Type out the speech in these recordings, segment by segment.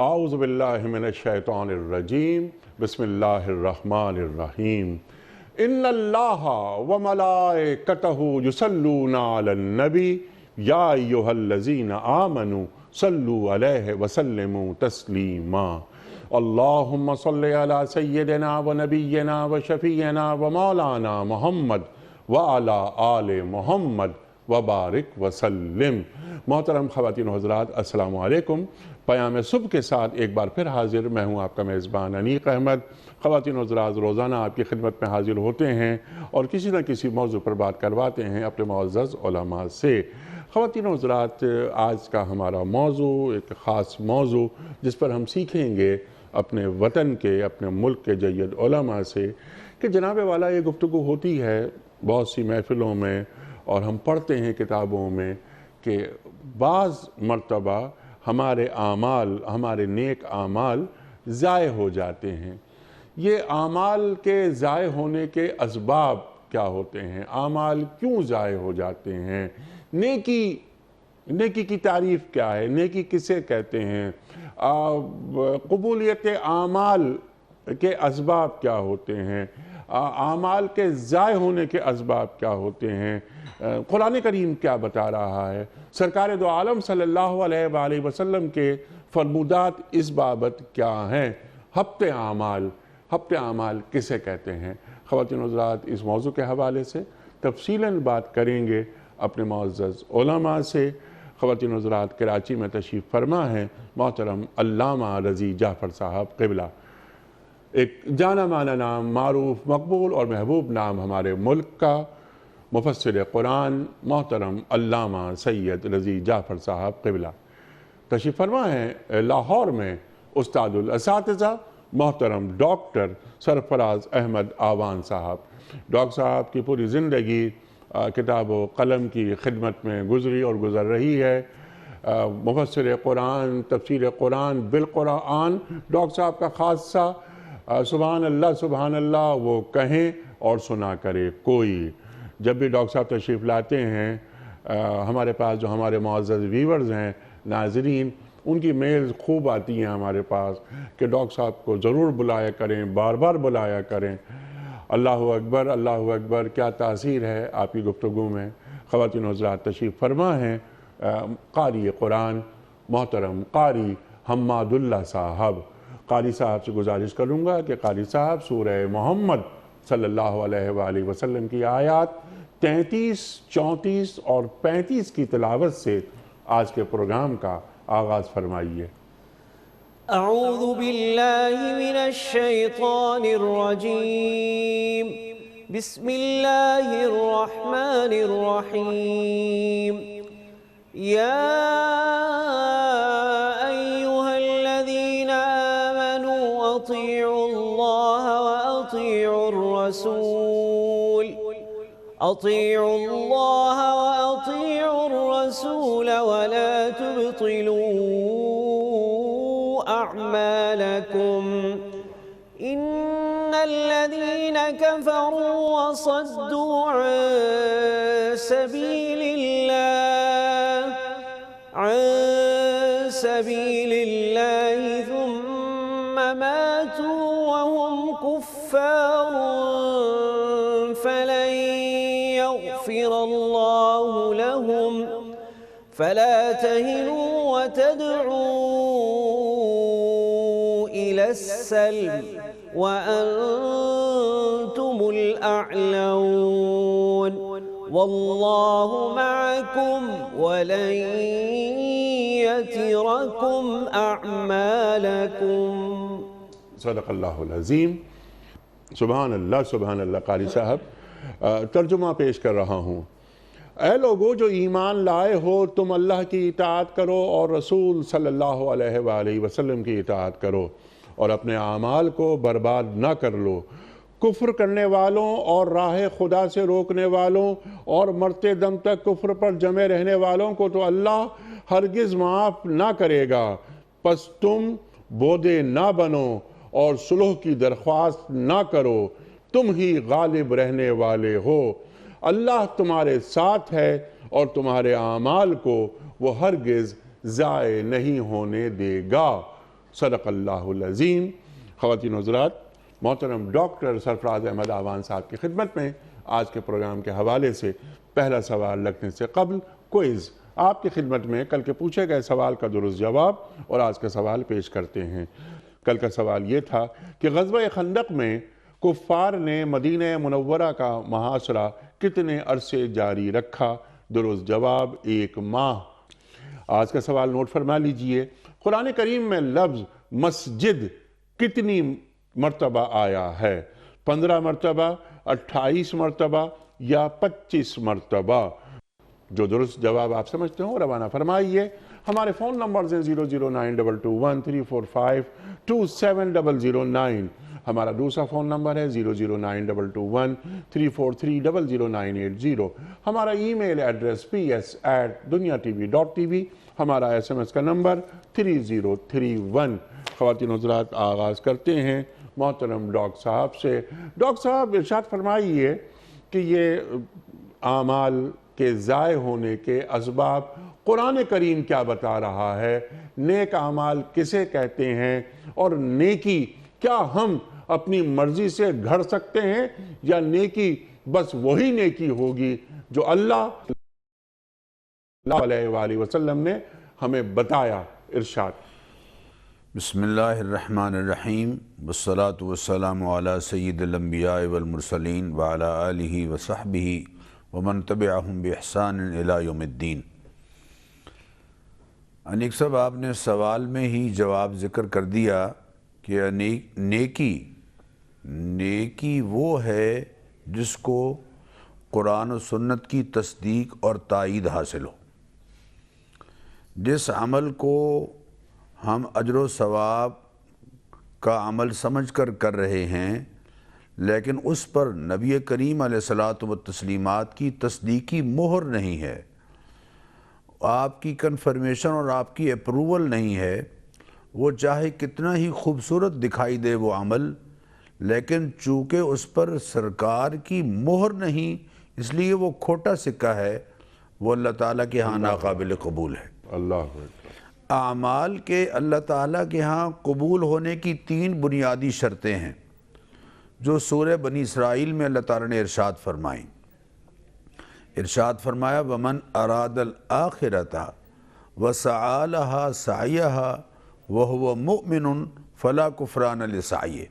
اعوذ باللہ من الشیطان الرجیم بسم اللہ الرحمن الرحیم ان اللہ وملائکتہ یصلون علی النبی یا ایہا الذین آمنوا صلوا علیہ وسلموا تسلیما اللہم صلی علی سیدنا ونبینا وشفیعنا ومولانا محمد وعلی آل محمد وبارک وسلم۔ محترم خواتین و حضرات، السلام علیکم۔ پیام صبح کے ساتھ ایک بار پھر حاضر، میں ہوں آپ کا میزبان انیق احمد۔ خواتین و حضرات، روزانہ آپ کی خدمت میں حاضر ہوتے ہیں اور کسی نہ کسی موضوع پر بات کرواتے ہیں اپنے معزز علماء سے۔ خواتین و حضرات، آج کا ہمارا موضوع ایک خاص موضوع جس پر ہم سیکھیں گے اپنے وطن کے، اپنے ملک کے جید علماء سے کہ جناب والا یہ گفتگو ہوتی ہے بہت سی محفلوں میں اور ہم پڑھتے ہیں کتابوں میں کہ بعض مرتبہ ہمارے اعمال، ہمارے نیک اعمال ضائع ہو جاتے ہیں۔ یہ اعمال کے ضائع ہونے کے اسباب کیا ہوتے ہیں؟ اعمال کیوں ضائع ہو جاتے ہیں؟ نیکی کی تعریف کیا ہے؟ نیکی کسے کہتے ہیں؟ قبولیت اعمال کے اسباب کیا ہوتے ہیں؟ اعمال کے ضائع ہونے کے اسباب کیا ہوتے ہیں؟ قرآن کریم کیا بتا رہا ہے؟ سرکار دو عالم صلی اللہ علیہ وآلہ وسلم کے فرمودات اس بابت کیا ہیں؟ ہفتے اعمال کسے کہتے ہیں؟ خواتین و حضرات، اس موضوع کے حوالے سے تفصیلاً بات کریں گے اپنے معزز علماء سے۔ خواتین و حضرات، کراچی میں تشریف فرما ہیں محترم علامہ رضی جعفر صاحب قبلہ، ایک جانا مانا نام، معروف، مقبول اور محبوب نام ہمارے ملک کا، مفسر قرآن محترم علامہ سید رضی جعفر صاحب قبلہ تشریف فرما ہیں لاہور میں۔ استاد الاساتذہ محترم ڈاکٹر سرفراز احمد آوان صاحب، ڈاکٹر صاحب کی پوری زندگی کتاب و قلم کی خدمت میں گزری اور گزر رہی ہے۔ مفسر قرآن، تفسیر قرآن بالقرآن ڈاکٹر صاحب کا خاصہ، سبحان اللہ وہ کہیں اور سنا کرے کوئی۔ جب بھی ڈاکٹر صاحب تشریف لاتے ہیں ہمارے پاس، جو ہمارے معزز ویورز ہیں، ناظرین، ان کی میلز خوب آتی ہیں ہمارے پاس کہ ڈاکٹر صاحب کو ضرور بلایا کریں، بار بار بلایا کریں۔ اللہ اکبر، کیا تاثیر ہے آپ کی گفتگو میں۔ خواتین و حضرات، تشریف فرما ہیں قاری قرآن محترم قاری حماد اللہ صاحب۔ قاری صاحب سے گزارش کروں گا کہ قاری صاحب سورہ محمد صلی اللہ علیہ وآلہ وسلم کی آیات 33، 34 اور 35 کی تلاوت سے آج کے پروگرام کا آغاز فرمائیے۔ اعوذ باللہ من الشیطان الرجیم، بسم اللہ الرحمن الرحیم۔ یا ایہا الذین آمنوا اطیعوا اللہ واطیعوا الرسول ولا تبطلوا أعمالكم إن الذين كفروا وصدوا عن سبيل الله ثم ماتوا وهم كفار فلن يغفر الله لهم فلا تهنوا وتدعوا إلى السلم وأنتم الأعلون والله معكم ولن يتركم أعمالكم۔ صدق اللہ العظیم۔ سبحان اللہ قاری صاحب، ترجمہ پیش کر رہا ہوں۔ اے لوگو جو ایمان لائے ہو، تم اللہ کی اطاعت کرو اور رسول صلی اللہ علیہ وآلہ وسلم کی اطاعت کرو اور اپنے اعمال کو برباد نہ کر لو۔ کفر کرنے والوں اور راہ خدا سے روکنے والوں اور مرتے دم تک کفر پر جمے رہنے والوں کو تو اللہ ہرگز معاف نہ کرے گا۔ پس تم بودے نہ بنو اور صلح کی درخواست نہ کرو، تم ہی غالب رہنے والے ہو۔ اللہ تمہارے ساتھ ہے اور تمہارے اعمال کو وہ ہرگز ضائع نہیں ہونے دے گا۔ صدق اللہ العظیم۔ خواتین و حضرات، محترم ڈاکٹر سرفراز احمد آوان صاحب کی خدمت میں آج کے پروگرام کے حوالے سے پہلا سوال رکھنے سے قبل کوئز آپ کی خدمت میں کل کے پوچھے گئے سوال کا درست جواب اور آج کا سوال پیش کرتے ہیں۔ کل کا سوال یہ تھا کہ غزوہ خندق میں کفار نے مدینہ منورہ کا محاصرہ کتنے عرصے جاری رکھا؟ درست جواب 1 ماہ۔ آج کا سوال نوٹ فرما لیجئے، قرآن کریم میں لفظ مسجد کتنی مرتبہ آیا ہے؟ 15 مرتبہ، 28 مرتبہ یا 25 مرتبہ؟ جو درست جواب آپ سمجھتے ہوں روانہ فرمائیے۔ ہمارے فون نمبرز ہیں 0092213452709، ہمارا دوسرا فون نمبر ہے 009221343000980، ہمارا ای میل ایڈریس ps@duniatv.tv، ہمارا SMS کا نمبر 3031۔ خواتین و حضرات، آغاز کرتے ہیں محترم ڈاکٹر صاحب سے۔ ڈاکٹر صاحب ارشاد فرمائیے کہ یہ اعمال کے ضائع ہونے کے اسباب قرآن کریم کیا بتا رہا ہے؟ نیک اعمال کسے کہتے ہیں؟ اور نیکی کیا ہم اپنی مرضی سے گھڑ سکتے ہیں یا نیکی بس وہی نیکی ہوگی جو اللہ علیہ وآلہ وسلم نے ہمیں بتایا؟ ارشاد۔ بسم اللہ الرحمن الرحیم، والصلاة والسلام علی سید الانبیاء والمرسلین وعلی آلہ وصحبہ ومن تبعہم بإحسان الی یوم الدین۔ انیک صاحب، آپ نے سوال میں ہی جواب ذکر کر دیا کہ نیکی وہ ہے جس کو قرآن و سنت کی تصدیق اور تائید حاصل ہو۔ جس عمل کو ہم اجر و ثواب کا عمل سمجھ کر رہے ہیں، لیکن اس پر نبی کریم علیہ الصلاۃ والتسلیمات کی تصدیقی مہر نہیں ہے، آپ کی کنفرمیشن اور آپ کی اپروول نہیں ہے، وہ چاہے کتنا ہی خوبصورت دکھائی دے وہ عمل، لیکن چونکہ اس پر سرکار کی مہر نہیں، اس لیے وہ کھوٹا سکہ ہے، وہ اللہ تعالیٰ کے ہاں ناقابل قبول ہے۔ اللہ اکبر۔ اعمال کے اللہ تعالیٰ کے ہاں قبول ہونے کی 3 بنیادی شرطیں ہیں جو سورہ بنی اسرائیل میں اللہ تعالیٰ نے ارشاد فرمائیں۔ ارشاد فرمایا وَمَنْ أَرَادَ الْآخِرَةَ وَسَعَى لَهَا سَعْيَهَا وَهُوَ مُؤْمِنٌ فَلَا كُفْرَانَ لِسَعْيِهِ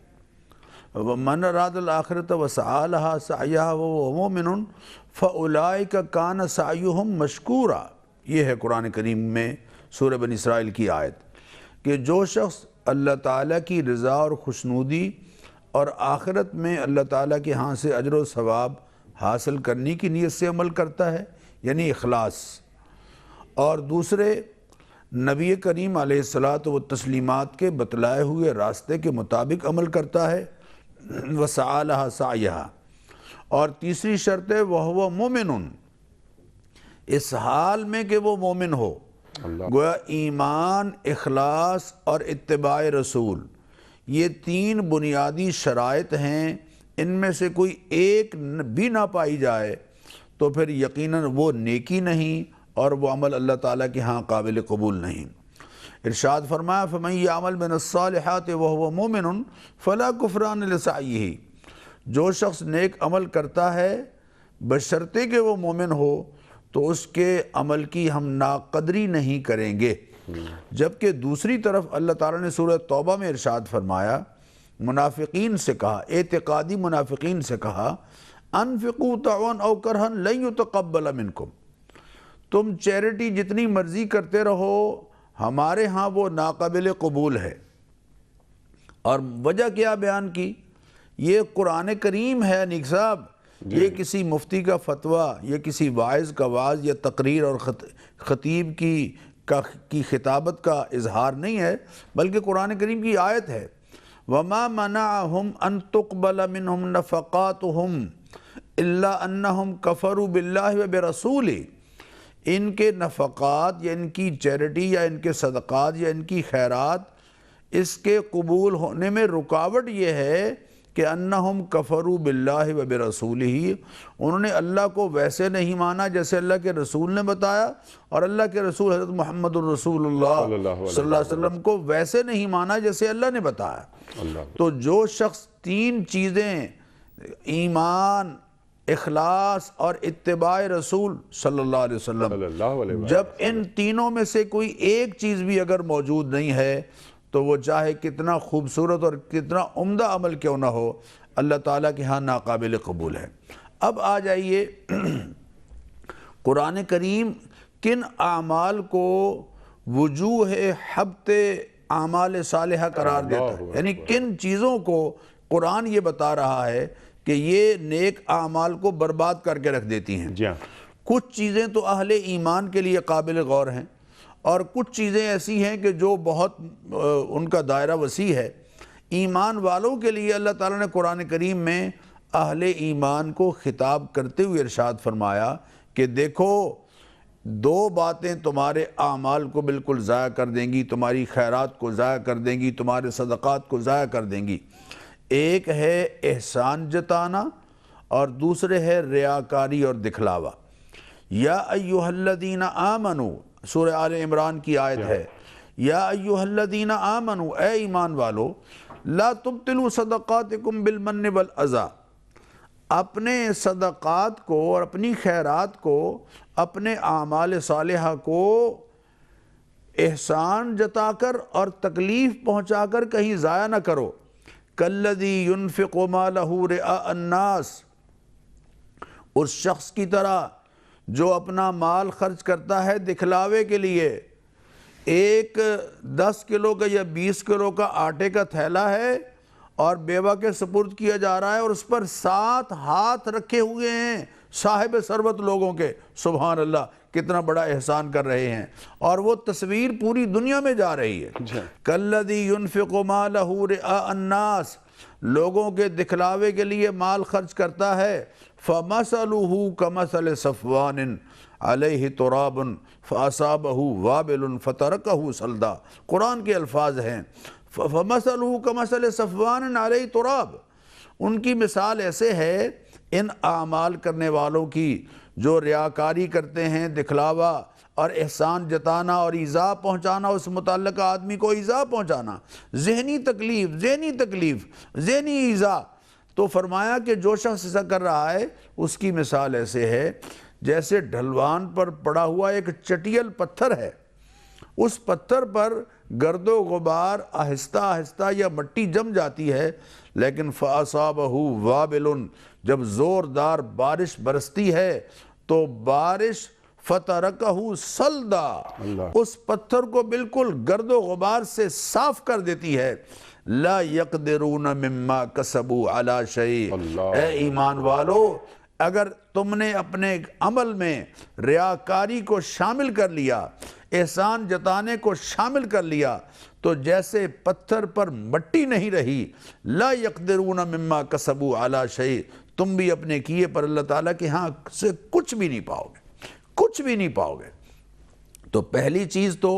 وَمَنْ أَرَادَ الْآخِرَةَ وَسَعَى لَهَا سَعْيَهَا وَهُوَ مُؤْمِنٌ فَأُولَئِكَ كَانَ سَعْيُهُمْ مَشْكُورًا۔ یہ ہے قرآن کریم میں سورہ بنی اسرائیل کی آیت کہ جو شخص اللہ تعالیٰ کی رضا اور خوشنودی اور آخرت میں اللہ تعالیٰ کے ہاں سے اجر و ثواب حاصل کرنے کی نیت سے عمل کرتا ہے، یعنی اخلاص، اور دوسرے نبی کریم علیہ الصلاۃ والتسلیمات کے بتلائے ہوئے راستے کے مطابق عمل کرتا ہے، وَسَعَى لَهَا سَعْيَهَا، اور تیسری شرط ہے وَهُوَ مُؤْمِنٌ، اس حال میں کہ وہ مومن ہو۔ گویا ایمان، اخلاص اور اتباع رسول، یہ 3 بنیادی شرائط ہیں، ان میں سے کوئی ایک بھی نہ پائی جائے تو پھر یقیناً وہ نیکی نہیں اور وہ عمل اللہ تعالیٰ کے ہاں قابل قبول نہیں۔ ارشاد فرمایا فَمَن يَعْمَلْ مِنَ الصَّالِحَاتِ وَهُوَ مُؤْمِنٌ فَلَا كُفْرَانَ لِسَعْيِهِ، جو شخص نیک عمل کرتا ہے بشرطے کہ وہ مومن ہو تو اس کے عمل کی ہم ناقدری نہیں کریں گے۔ جبکہ دوسری طرف اللہ تعالیٰ نے سورہ توبہ میں ارشاد فرمایا، منافقین سے کہا، اعتقادی منافقین سے کہا انفقوا طوعا او کرہا لن يتقبل منکم، تم چیریٹی جتنی مرضی کرتے رہو، ہمارے ہاں وہ ناقابل قبول ہے۔ اور وجہ کیا بیان کی؟ یہ قرآن کریم ہے انیک صاحب، یہ کسی مفتی کا فتویٰ، یہ کسی واعظ کا وعظ یا تقریر اور خطیب کی خطابت کا اظہار نہیں ہے، بلکہ قرآن کریم کی آیت ہے۔ وَمَا مَنَعَهُمْ أَن تُقْبَلَ مِنْهُمْ نَفَقَاتُهُمْ إِلَّا أَنَّهُمْ كَفَرُوا بِاللَّهِ وَبِرَسُولِهِ، ان کے نفقات یا ان کی چیریٹی یا ان کے صدقات یا ان کی خیرات، اس کے قبول ہونے میں رکاوٹ یہ ہے کہ انہم کفروا باللہ و برسولہ، انہوں نے اللہ کو ویسے نہیں مانا جیسے اللہ کے رسول نے بتایا، اور اللہ کے رسول حضرت محمد الرسول اللہ صلی اللہ علیہ وسلم کو ویسے نہیں مانا جیسے اللہ نے بتایا۔ تو جو شخص تین چیزیں ایمان، اخلاص اور اتباع رسول صلی اللہ علیہ وسلم، جب ان تینوں میں سے کوئی ایک چیز بھی اگر موجود نہیں ہے تو وہ چاہے کتنا خوبصورت اور کتنا عمدہ عمل کیوں نہ ہو، اللہ تعالیٰ کے ہاں ناقابل قبول ہے۔ اب آ جائیے قرآن کریم کن اعمال کو وجوہ حبط اعمال صالحہ قرار دیتا ہے، یعنی کن چیزوں کو قرآن یہ بتا رہا ہے کہ یہ نیک اعمال کو برباد کر کے رکھ دیتی ہیں۔ کچھ چیزیں تو اہل ایمان کے لیے قابل غور ہیں، اور کچھ چیزیں ایسی ہیں کہ جو بہت ان کا دائرہ وسیع ہے۔ ایمان والوں کے لیے اللہ تعالیٰ نے قرآن کریم میں اہل ایمان کو خطاب کرتے ہوئے ارشاد فرمایا کہ دیکھو، دو باتیں تمہارے اعمال کو بالکل ضائع کر دیں گی، تمہاری خیرات کو ضائع کر دیں گی، تمہارے صدقات کو ضائع کر دیں گی۔ ایک ہے احسان جتانا اور دوسرے ہے ریاکاری اور دکھلاوا۔ یا ایہا الذین آمنوا، سورہ آل عمران کی آیت ہے، یا ایہا الذین آمنوا، اے ایمان والو، لا تبطلوا صدقاتکم بالمن والاذی، اپنے صدقات کو اور اپنی خیرات کو، اپنے اعمال صالحہ کو احسان جتا کر اور تکلیف پہنچا کر کہیں ضائع نہ کرو۔ کالذی ينفق مالہ رئاء الناس، اس شخص کی طرح جو اپنا مال خرچ کرتا ہے دکھلاوے کے لیے۔ ایک 10 کلو کا یا 20 کلو کا آٹے کا تھیلا ہے اور بیوہ کے سپرد کیا جا رہا ہے، اور اس پر 7 ہاتھ رکھے ہوئے ہیں صاحب ثروت لوگوں کے، سبحان اللہ، کتنا بڑا احسان کر رہے ہیں، اور وہ تصویر پوری دنیا میں جا رہی ہے۔ کالذی ينفق مالہ رئاء الناس، لوگوں کے دکھلاوے کے لیے مال خرچ کرتا ہے۔ فَمَثَلُهُ كَمَثَلِ صَفْوَانٍ عَلَيْهِ تُرَابٌ فَأَصَابَهُ وَابِلٌ فَتَرَكَهُ صَلْدًا، قرآن کے الفاظ ہیں۔ فَمَثَلُهُ كَمَثَلِ صَفْوَانٍ عَلَيْهِ تُرَاب، ان کی مثال ایسے ہے ان اعمال کرنے والوں کی جو ریاکاری کرتے ہیں، دکھلاوا اور احسان جتانا اور ایذا پہنچانا، اس متعلقہ آدمی کو ایذا پہنچانا، ذہنی تکلیف، ذہنی ایذا۔ تو فرمایا کہ جو شخص ایسا کر رہا ہے اس کی مثال ایسے ہے جیسے ڈھلوان پر پڑا ہوا ایک چٹیل پتھر ہے، اس پتھر پر گرد و غبار آہستہ آہستہ یا مٹی جم جاتی ہے، لیکن فَأَصَابَهُ وَابِلٌ، جب زوردار بارش برستی ہے تو بارش فَتَرَكَهُ صَلْدًا، اس پتھر کو بالکل گرد و غبار سے صاف کر دیتی ہے۔ لا يقدرون مما كسبوا على شيء، اے ایمان والو، اگر تم نے اپنے عمل میں ریاکاری کو شامل کر لیا، احسان جتانے کو شامل کر لیا، تو جیسے پتھر پر مٹی نہیں رہی، لا يقدرون مما كسبوا على شيء، تم بھی اپنے کیے پر اللہ تعالیٰ کے ہاں سے کچھ بھی نہیں پاؤ گے۔ تو پہلی چیز تو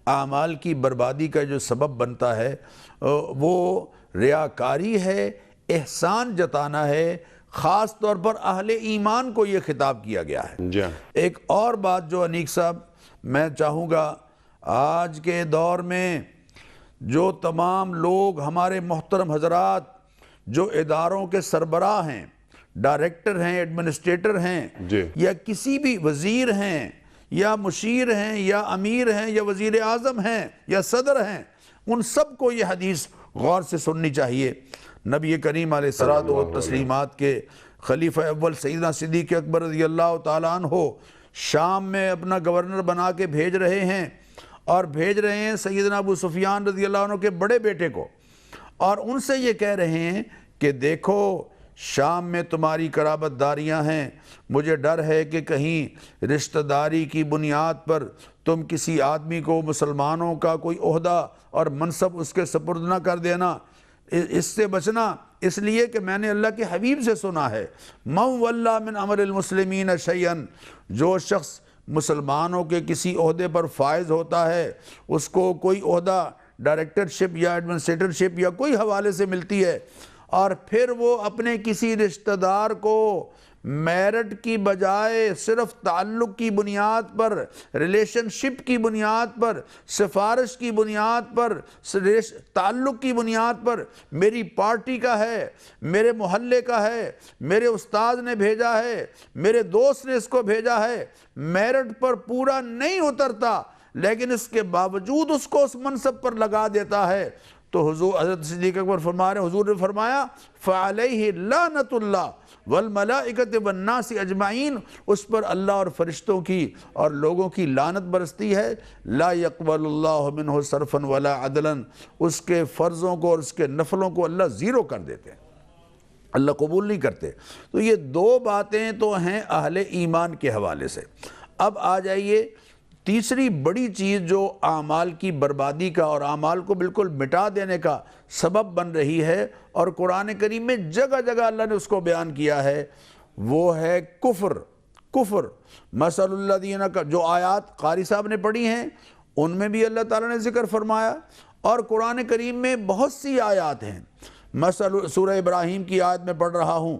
اعمال کی بربادی کا جو سبب بنتا ہے وہ ریاکاری ہے، احسان جتانا ہے، خاص طور پر اہل ایمان کو یہ خطاب کیا گیا ہے۔ ایک اور بات جو انیق صاحب میں چاہوں گا، آج کے دور میں جو تمام لوگ ہمارے محترم حضرات جو اداروں کے سربراہ ہیں، ڈائریکٹر ہیں، ایڈمنسٹریٹر ہیں، یا کسی بھی وزیر ہیں یا مشیر ہیں یا امیر ہیں یا وزیر اعظم ہیں یا صدر ہیں، ان سب کو یہ حدیث غور سے سننی چاہیے۔ نبی کریم علیہ الصلوۃ والتسلیمات کے خلیفہ اول سیدنا صدیق اکبر رضی اللہ تعالیٰ عنہ شام میں اپنا گورنر بنا کے بھیج رہے ہیں، اور بھیج رہے ہیں سیدنا ابو سفیان رضی اللہ عنہ کے بڑے بیٹے کو، اور ان سے یہ کہہ رہے ہیں کہ دیکھو شام میں تمہاری قرابت داریاں ہیں، مجھے ڈر ہے کہ کہیں رشتہ داری کی بنیاد پر تم کسی آدمی کو مسلمانوں کا کوئی عہدہ اور منصب اس کے سپرد نہ کر دینا، اس سے بچنا، اس لیے کہ میں نے اللہ کے حبیب سے سنا ہے، من ولی من امر المسلمین شیئا، جو شخص مسلمانوں کے کسی عہدے پر فائز ہوتا ہے، اس کو کوئی عہدہ ڈائریکٹرشپ یا ایڈمنسٹریٹرشپ یا کوئی حوالے سے ملتی ہے، اور پھر وہ اپنے کسی رشتہ دار کو میرٹ کی بجائے صرف تعلق کی بنیاد پر، ریلیشن شپ کی بنیاد پر، سفارش کی بنیاد پر، تعلق کی بنیاد پر، میری پارٹی کا ہے، میرے محلے کا ہے، میرے استاد نے بھیجا ہے، میرے دوست نے اس کو بھیجا ہے، میرٹ پر پورا نہیں اترتا لیکن اس کے باوجود اس کو اس منصب پر لگا دیتا ہے، تو حضور حضرت صدیق اکبر فرما رہے ہیں، حضور نے فرمایا فَعَلَيْهِ لَعْنَةُ اللَّهِ وَالْمَلَائِكَةِ وَالنَّاسِ اجمعین، اس پر اللہ اور فرشتوں کی اور لوگوں کی لعنت برستی ہے۔ لا يقبل اللہ منہ صرفا ولا عدلا، اس کے فرضوں کو اور اس کے نفلوں کو اللہ زیرو کر دیتے ہیں، اللہ قبول نہیں کرتے۔ تو یہ دو باتیں تو ہیں اہل ایمان کے حوالے سے۔ اب آ جائیے تیسری بڑی چیز جو اعمال کی بربادی کا اور اعمال کو بالکل مٹا دینے کا سبب بن رہی ہے، اور قرآن کریم میں جگہ جگہ اللہ نے اس کو بیان کیا ہے، وہ ہے کفر۔ مثل الذین کا جو آیات قاری صاحب نے پڑھی ہیں ان میں بھی اللہ تعالیٰ نے ذکر فرمایا، اور قرآن کریم میں بہت سی آیات ہیں۔ سورہ ابراہیم کی آیت میں پڑھ رہا ہوں،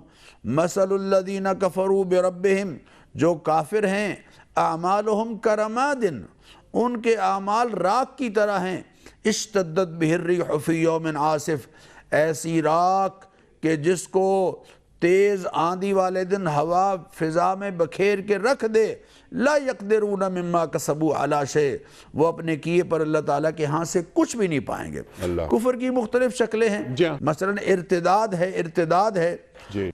مثل الذین کفروا بربہم، جو کافر ہیں، اعمالہم کرماد، ان کے اعمال راکھ کی طرح ہیں، اشتدت بہ الریح فی یوم عاصف، ایسی راکھ کہ جس کو تیز آندھی والے دن ہوا فضا میں بکھیر کے رکھ دے، لا یقدرون مما کسبوا علی شیء، وہ اپنے کیے پر اللہ تعالیٰ کے ہاں سے کچھ بھی نہیں پائیں گے۔ کفر کی مختلف شکلیں ہیں، مثلا ارتداد ہے،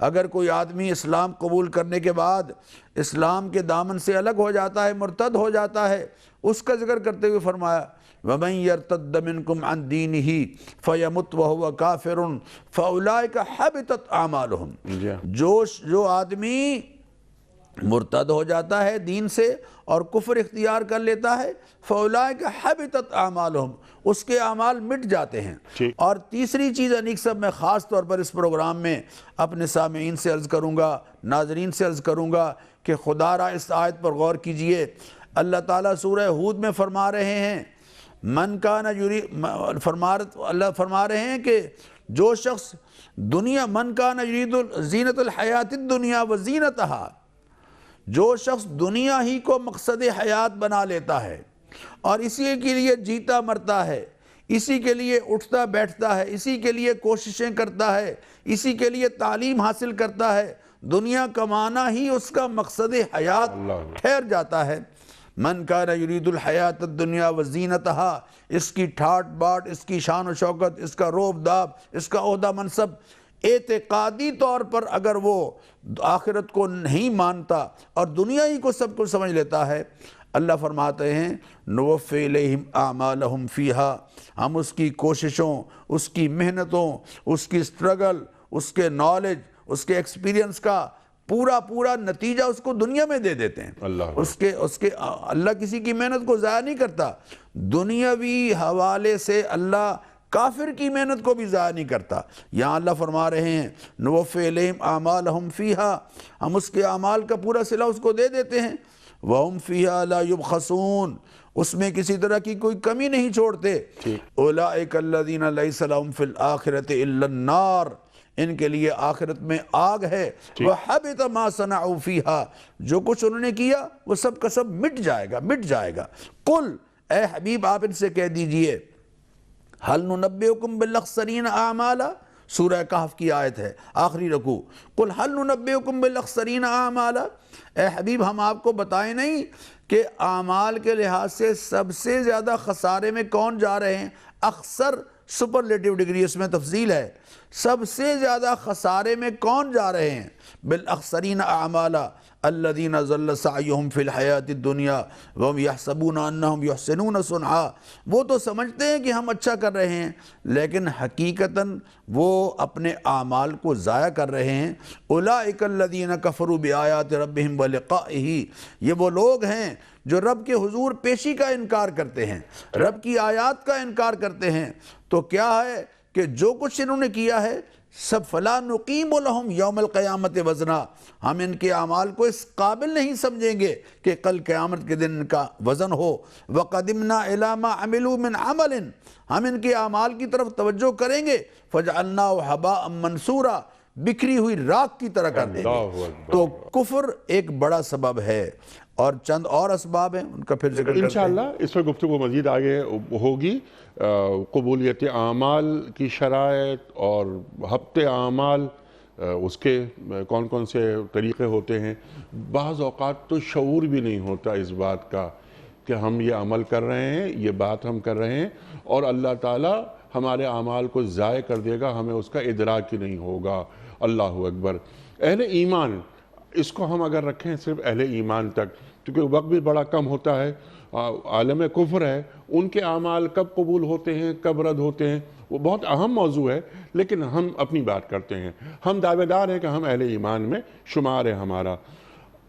اگر کوئی آدمی اسلام قبول کرنے کے بعد اسلام کے دامن سے الگ ہو جاتا ہے، مرتد ہو جاتا ہے، اس کا ذکر کرتے ہوئے فرمایا وَمَن يَرْتَدَّ مِنْكُمْ عَنْ دِينِهِ فَيَمُتْ وَهُوَ كَافِرٌ فَأُولَئِكَ حَبِطَتْ أَعْمَالُهُم، جو آدمی مرتد ہو جاتا ہے دین سے اور کفر اختیار کر لیتا ہے، فَأُولَئِكَ حَبِطَتْ أَعْمَالُهُم، اس کے اعمال مٹ جاتے ہیں۔ اور تیسری چیز انیک صاحب میں خاص طور پر اس پروگرام میں اپنے سامعین سے عرض کروں گا، ناظرین سے عرض کروں گا کہ خدا را اس آیت پر غور کیجئے۔ اللہ تعالیٰ سورہ ہود میں فرما رہے ہیں اللہ فرما رہے ہیں کہ جو شخص من کان یرید زینت الحیات الدنیا وزینتہا، جو شخص دنیا ہی کو مقصد حیات بنا لیتا ہے اور اسی کے لیے جیتا مرتا ہے، اسی کے لیے اٹھتا بیٹھتا ہے، اسی کے لیے کوششیں کرتا ہے، اسی کے لیے تعلیم حاصل کرتا ہے، دنیا کمانا ہی اس کا مقصد حیات ٹھہر جاتا ہے۔ من کان یرید الحیات الدنیا وزینتہا، اس کی ٹھاٹ باٹ، اس کی شان و شوکت، اس کا روب داب، اس کا عہدہ منصب، اعتقادی طور پر اگر وہ آخرت کو نہیں مانتا اور دنیا ہی کو سب کچھ سمجھ لیتا ہے، اللہ فرماتے ہیں نوفی الیہم اعمالہم فیہا، ہم اس کی کوششوں، اس کی محنتوں، اس کی سٹرگل، اس کے نالج، اس کے ایکسپیرینس کا پورا نتیجہ اس کو دنیا میں دے دیتے ہیں۔ اللہ کسی کی محنت کو ضائع نہیں کرتا، دنیاوی حوالے سے اللہ کافر کی محنت کو بھی ضائع نہیں کرتا۔ یہاں اللہ فرما رہے ہیں نوفی الیہم اعمالہم فیہا، ہم اس کے اعمال کا پورا صلہ اس کو دے دیتے ہیں، وَهُمْ فِيهَا لَا يُبْخَسُونَ، اس میں کسی طرح کی کوئی کمی نہیں چھوڑتے۔ أُولَئِكَ الَّذِينَ لَيْسَ لَهُمْ فِي الْآخِرَةِ إِلَّا النَّارِ، ان کے لیے آخرت میں آگ ہے، وَحَبِطَ مَا صَنَعُوا فِيهَا، جو کچھ انہوں نے کیا وہ سب کا سب مٹ جائے گا۔ قُلْ، اے حبیب آپ ان سے کہہ دیجئے، هَلْ نُنَبِّئُكُمْ بِالْأَخْسَرِينَ أَعْمَالًا، سورہ کہف کی آیت ہے، آخری رکوع، قُلْ هَلْ نُنَبِّئُكُمْ بِالْأَخْسَرِينَ أَعْمَالًا، اے حبیب ہم آپ کو بتائیں نہیں کہ اعمال کے لحاظ سے سب سے زیادہ خسارے میں کون جا رہے ہیں؟ اخسر سپرلیٹیو ڈگری، اس میں تفضیل ہے، سب سے زیادہ خسارے میں کون جا رہے ہیں؟ بالاخسرین اعمالا الذین ضل سعیہم فی الحیات الدنیا وہم یحسبون انہم یحسنون صنعا، وہ تو سمجھتے ہیں کہ ہم اچھا کر رہے ہیں لیکن حقیقتاً وہ اپنے اعمال کو ضائع کر رہے ہیں۔ اولئک الذین کفروا بآیات ربہم ولقائہ، یہ وہ لوگ ہیں جو رب کے حضور پیشی کا انکار کرتے ہیں، رب کی آیات کا انکار کرتے ہیں۔ تو کیا ہے کہ جو کچھ انہوں نے کیا ہے سب فلا نقیم لہم یوم القیامت وزنا، ہم ان کے اعمال کو اس قابل نہیں سمجھیں گے کہ کل قیامت کے دن ان کا وزن ہو۔ وَقَدِمْنَا إِلَى مَا عَمِلُوا مِنْ عَمَلٍ، ہم ان کے اعمال کی طرف توجہ کریں گے، فَجْعَلْنَاهُ حَبَاءً مَنْثُورًا، بکھری ہوئی راکھ کی طرح کر دیں گے۔ تو کفر ایک بڑا سبب ہے، اور چند اور اسباب ہیں ان کا پھر ذکر کرتے ہیں انشاءاللہ اس پر گفتگو مزید آگے ہوگی۔ قبولیت اعمال کی شرائط اور ہفت اعمال، اس کے کون کون سے طریقے ہوتے ہیں۔ بعض اوقات تو شعور بھی نہیں ہوتا اس بات کا کہ ہم یہ عمل کر رہے ہیں، یہ بات ہم کر رہے ہیں، اور اللہ تعالیٰ ہمارے اعمال کو ضائع کر دے گا، ہمیں اس کا ادراک ہی نہیں ہوگا۔ اللہ اکبر۔ اہل ایمان، اس کو ہم اگر رکھیں صرف اہل ایمان تک، کیونکہ وقت بھی بڑا کم ہوتا ہے، عالم کفر ہے، ان کے اعمال کب قبول ہوتے ہیں کب رد ہوتے ہیں، وہ بہت اہم موضوع ہے، لیکن ہم اپنی بات کرتے ہیں۔ ہم دعوے دار ہیں کہ ہم اہل ایمان میں شمار ہے ہمارا۔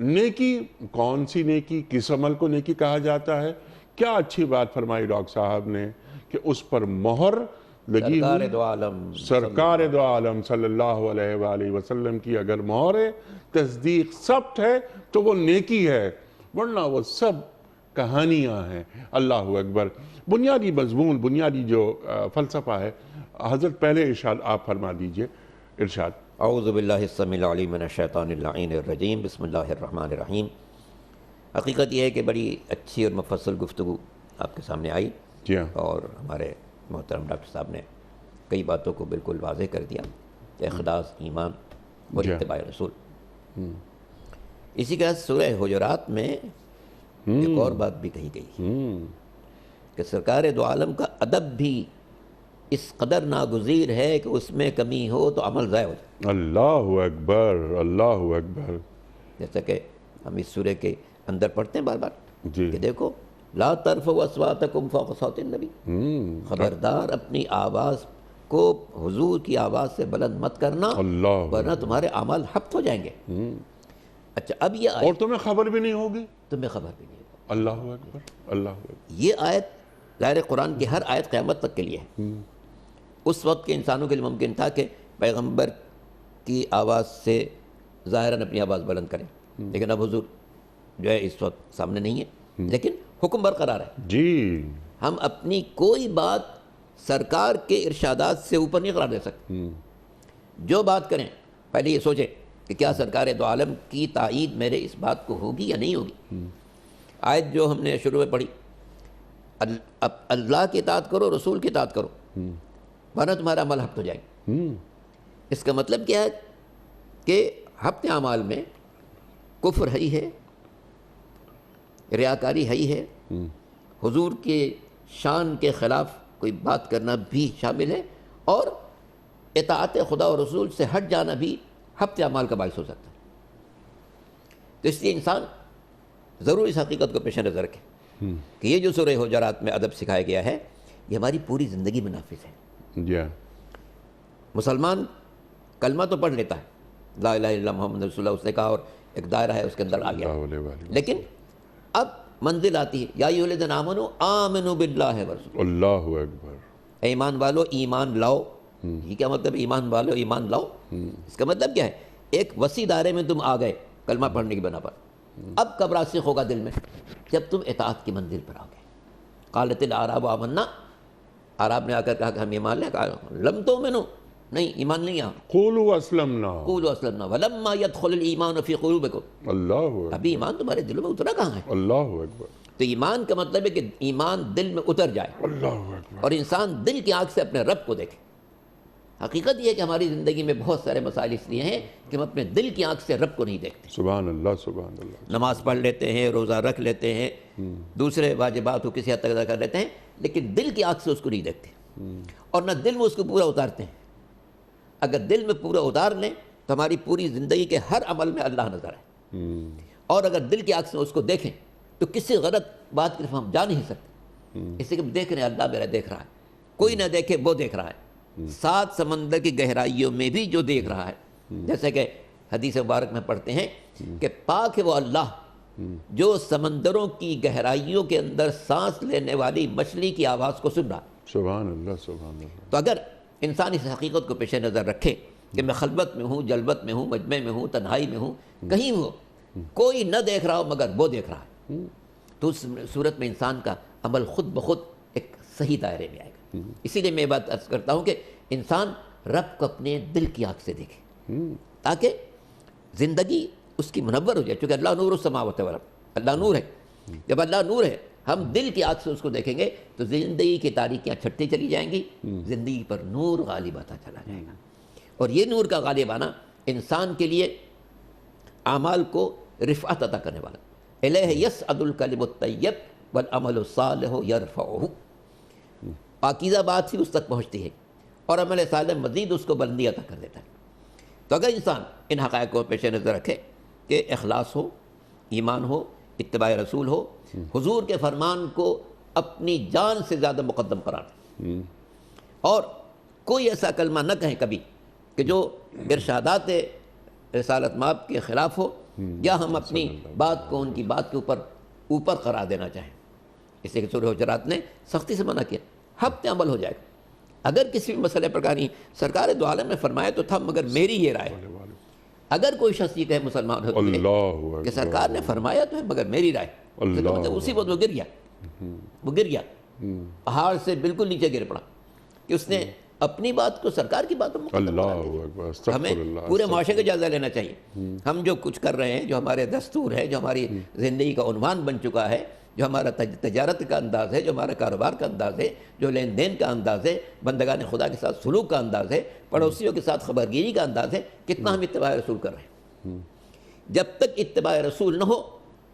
نیکی، کون سی نیکی، کس عمل کو نیکی کہا جاتا ہے؟ کیا اچھی بات فرمائی ڈاکٹر صاحب نے کہ اس پر مہر لگی ہوئی، سرکار دو عالم صلی اللہ علیہ وآلہ وسلم کی اگر مہر ہے، تصدیق ثبت ہے، تو وہ نیکی ہے، ورنہ وہ سب کہانیاں ہیں۔ اللہ اکبر۔ بنیادی مضمون، بنیادی جو فلسفہ ہے، حضرت پہلے ارشاد آپ فرما دیجئے۔ ارشاد۔ اعوذ باللہ السمیع العلیم من الشیطان اللعین الرجیم، بسم اللہ الرحمن الرحیم۔ حقیقت یہ ہے کہ بڑی اچھی اور مفصل گفتگو آپ کے سامنے آئی، جی ہاں، اور ہمارے محترم ڈاکٹر صاحب نے کئی باتوں کو بالکل واضح کر دیا، اخلاص، ایمان اور جی۔ اتباع رسول۔ اسی کے ساتھ سورہ حجرات میں ایک اور بات بھی کہی گئی کہ سرکار دو عالم کا ادب بھی اس قدر ناگزیر ہے کہ اس میں کمی ہو تو عمل ضائع ہو جائے۔ اللہ اکبر، اللہ اکبر۔ جیسا کہ ہم اس سورہ کے اندر پڑھتے ہیں بار بار جی کہ دیکھو لا ترفعوا اصواتکم فوق صوت النبی، خبردار اپنی آواز کو حضور کی آواز سے بلند مت کرنا، اللہ ورنہ تمہارے اعمال حبط ہو جائیں گے۔ اچھا، اب یہ اور آیت تمہیں خبر بھی نہیں ہوگی۔ تمہیں خبر بھی نہیں ہوگی۔ اللہ اکبر، اللہ اکبر۔ یہ آیت ظاہر قرآن کی ہر آیت قیامت تک کے لیے ہے۔ اس وقت کے انسانوں کے لیے ممکن تھا کہ پیغمبر کی آواز سے ظاہراً اپنی آواز بلند کریں، لیکن اب حضور جو ہے اس وقت سامنے نہیں ہے، لیکن حکم برقرار ہے۔ جی، ہم اپنی کوئی بات سرکار کے ارشادات سے اوپر نہیں قرار دے سکتے۔ جو بات کریں پہلے یہ سوچیں کہ کیا سرکار دو عالم کی تائید میرے اس بات کو ہوگی یا نہیں ہوگی۔ آیت جو ہم نے شروع میں پڑھی، اللہ کی اطاعت کرو، رسول کی اطاعت کرو، ورنہ تمہارا عمل حبط ہو جائے گا۔ اس کا مطلب کیا ہے کہ حبط اعمال میں کفر ہے ہی ہے، ریاکاری ہے ہی ہے، حضور کے شان کے خلاف کوئی بات کرنا بھی شامل ہے، اور اطاعت خدا و رسول سے ہٹ جانا بھی حبط اعمال کا باعث ہو سکتا ہے۔ تو اس لیے انسان ضرور اس حقیقت کو پیش نظر رکھے کہ یہ جو سورہ حجرات میں ادب سکھایا گیا ہے، یہ ہماری پوری زندگی میں نافذ ہے۔ جی۔ مسلمان کلمہ تو پڑھ لیتا ہے، لا الہ الا اللہ محمد رسول اللہ اس نے کہا، اور ایک دائرہ ہے اس کے اندر آ گیا، لیکن اب منزل آتی ہے، یا ایھا الذین آمنوا آمنوا باللہ ورسولہ، اللہ اکبر۔ اے ایمان والو ایمان لاؤ۔ یہ کیا مطلب ایمان والو ایمان لاؤ؟ اس کا مطلب کیا ہے؟ ایک وسیع دائرے میں تم آ گئے کلمہ پڑھنے کی بنا پر۔ اب کب راسخ ہوگا دل میں؟ جب تم اطاعت کی منزل پر آ گئے۔ قالت الاعراب آمنا، عرب نے آ کر کہا کہ ہم ایمان لیں، کہا لم تؤمنوا، نہیں ایمان نہیں آ، قولوا اسلمنا، قولوا اسلمنا ولما يدخل الايمان في قلوبكم، اللہ اکبر، ابھی ایمان تمہارے دلوں میں اترا کہاں ہے؟ اللہ اکبر، تو ایمان کا مطلب ہے کہ ایمان دل میں اتر جائے اللہ اکبر۔ اور انسان دل کی آنکھ سے اپنے رب کو دیکھے۔ حقیقت یہ ہے کہ ہماری زندگی میں بہت سارے مسائل اس لیے ہیں کہ ہم اپنے دل کی آنکھ سے رب کو نہیں دیکھتے۔ سبحان اللہ، سبحان اللہ۔ نماز پڑھ لیتے ہیں، روزہ رکھ لیتے ہیں، دوسرے واجبات کو کسی حد تک ادا کر لیتے ہیں، لیکن دل کی آنکھ سے اس کو نہیں دیکھتے، اور نہ دل میں اس کو پورا اتارتے ہیں۔ اگر دل میں پورا اتار لیں تو ہماری پوری زندگی کے ہر عمل میں اللہ نظر ہے، اور اگر دل کی آنکھ سے اس کو دیکھیں تو کسی غلط بات کی طرف ہم جا نہیں سکتے، اس لیے کہ ہم دیکھ رہے ہیں اللہ میرا دیکھ رہا ہے، کوئی نہ دیکھے وہ دیکھ رہا ہے، 7 سمندر کی گہرائیوں میں بھی جو دیکھ رہا ہے۔ جیسے کہ حدیث مبارک میں پڑھتے ہیں کہ پاک ہے وہ اللہ جو سمندروں کی گہرائیوں کے اندر سانس لینے والی مچھلی کی آواز کو سن رہا ہے۔ سبحان اللہ، سبحان اللہ۔ تو اگر انسان اس حقیقت کو پیش نظر رکھے کہ میں خلوت میں ہوں، جلوت میں ہوں، مجمع میں ہوں، تنہائی میں ہوں، کہیں ہوں، کوئی نہ دیکھ رہا ہو مگر وہ دیکھ رہا ہے، تو اس صورت میں انسان کا عمل خود بخود ایک صحیح دائرے میں آئے گا۔ اسی لیے میں یہ بات عرض کرتا ہوں کہ انسان رب کو اپنے دل کی آنکھ سے دیکھے تاکہ زندگی اس کی منور ہو جائے، چونکہ اللہ نور السماوات والارض، اللہ نور ہے۔ جب اللہ نور ہے، ہم دل کی آنکھ سے اس کو دیکھیں گے تو زندگی کی تاریکیاں چھٹتی چلی جائیں گی، زندگی پر نور غالب آتا چلا جائے گا، اور یہ نور کا غالب آنا انسان کے لیے اعمال کو رفعت عطا کرنے والا۔ الیہ یصعد الکلم الطیب والعمل الصالح یرفعہ، پاکیزہ بات ہی اس تک پہنچتی ہے اور عمل صالح مزید اس کو بلندی عطا کر دیتا ہے۔ تو اگر انسان ان حقائق کو پیش نظر رکھے کہ اخلاص ہو، ایمان ہو، اتباع رسول ہو، حضور کے فرمان کو اپنی جان سے زیادہ مقدم قرار دیں، اور کوئی ایسا کلمہ نہ کہیں کبھی کہ جو ارشادات رسالت مآب کے خلاف ہو، یا ہم اپنی بات کو ان کی بات کے اوپر قرار دینا چاہیں۔ اس لیے کہ سورہ حجرات نے سختی سے منع کیا، حق عمل ہو جائے گا۔ اگر کسی بھی مسئلے پر کہانی سرکار دو عالم نے فرمایا تو تھا، مگر میری یہ رائے ہے۔ اگر کوئی شخص یہ کہے مسلمان ہوتے ہیں کہ سرکار نے فرمایا تو ہے مگر میری رائے، مطلب اسی وقت وہ گر گیا، پہاڑ سے بالکل نیچے گر پڑا کہ اس نے اپنی بات کو سرکار کی بات پر ہمیں پورے معاشرے کا جائزہ لینا چاہیے۔ ہم جو کچھ کر رہے ہیں، جو ہمارے دستور ہے، جو ہماری زندگی کا عنوان بن چکا ہے، جو ہمارا تجارت کا انداز ہے، جو ہمارا کاروبار کا انداز ہے، جو لین دین کا انداز ہے، بندگان خدا کے ساتھ سلوک کا انداز ہے، پڑوسیوں کے ساتھ خبرگیری کا انداز ہے، کتنا ہم اتباع رسول کر رہے ہیں۔ جب تک اتباع رسول نہ ہو،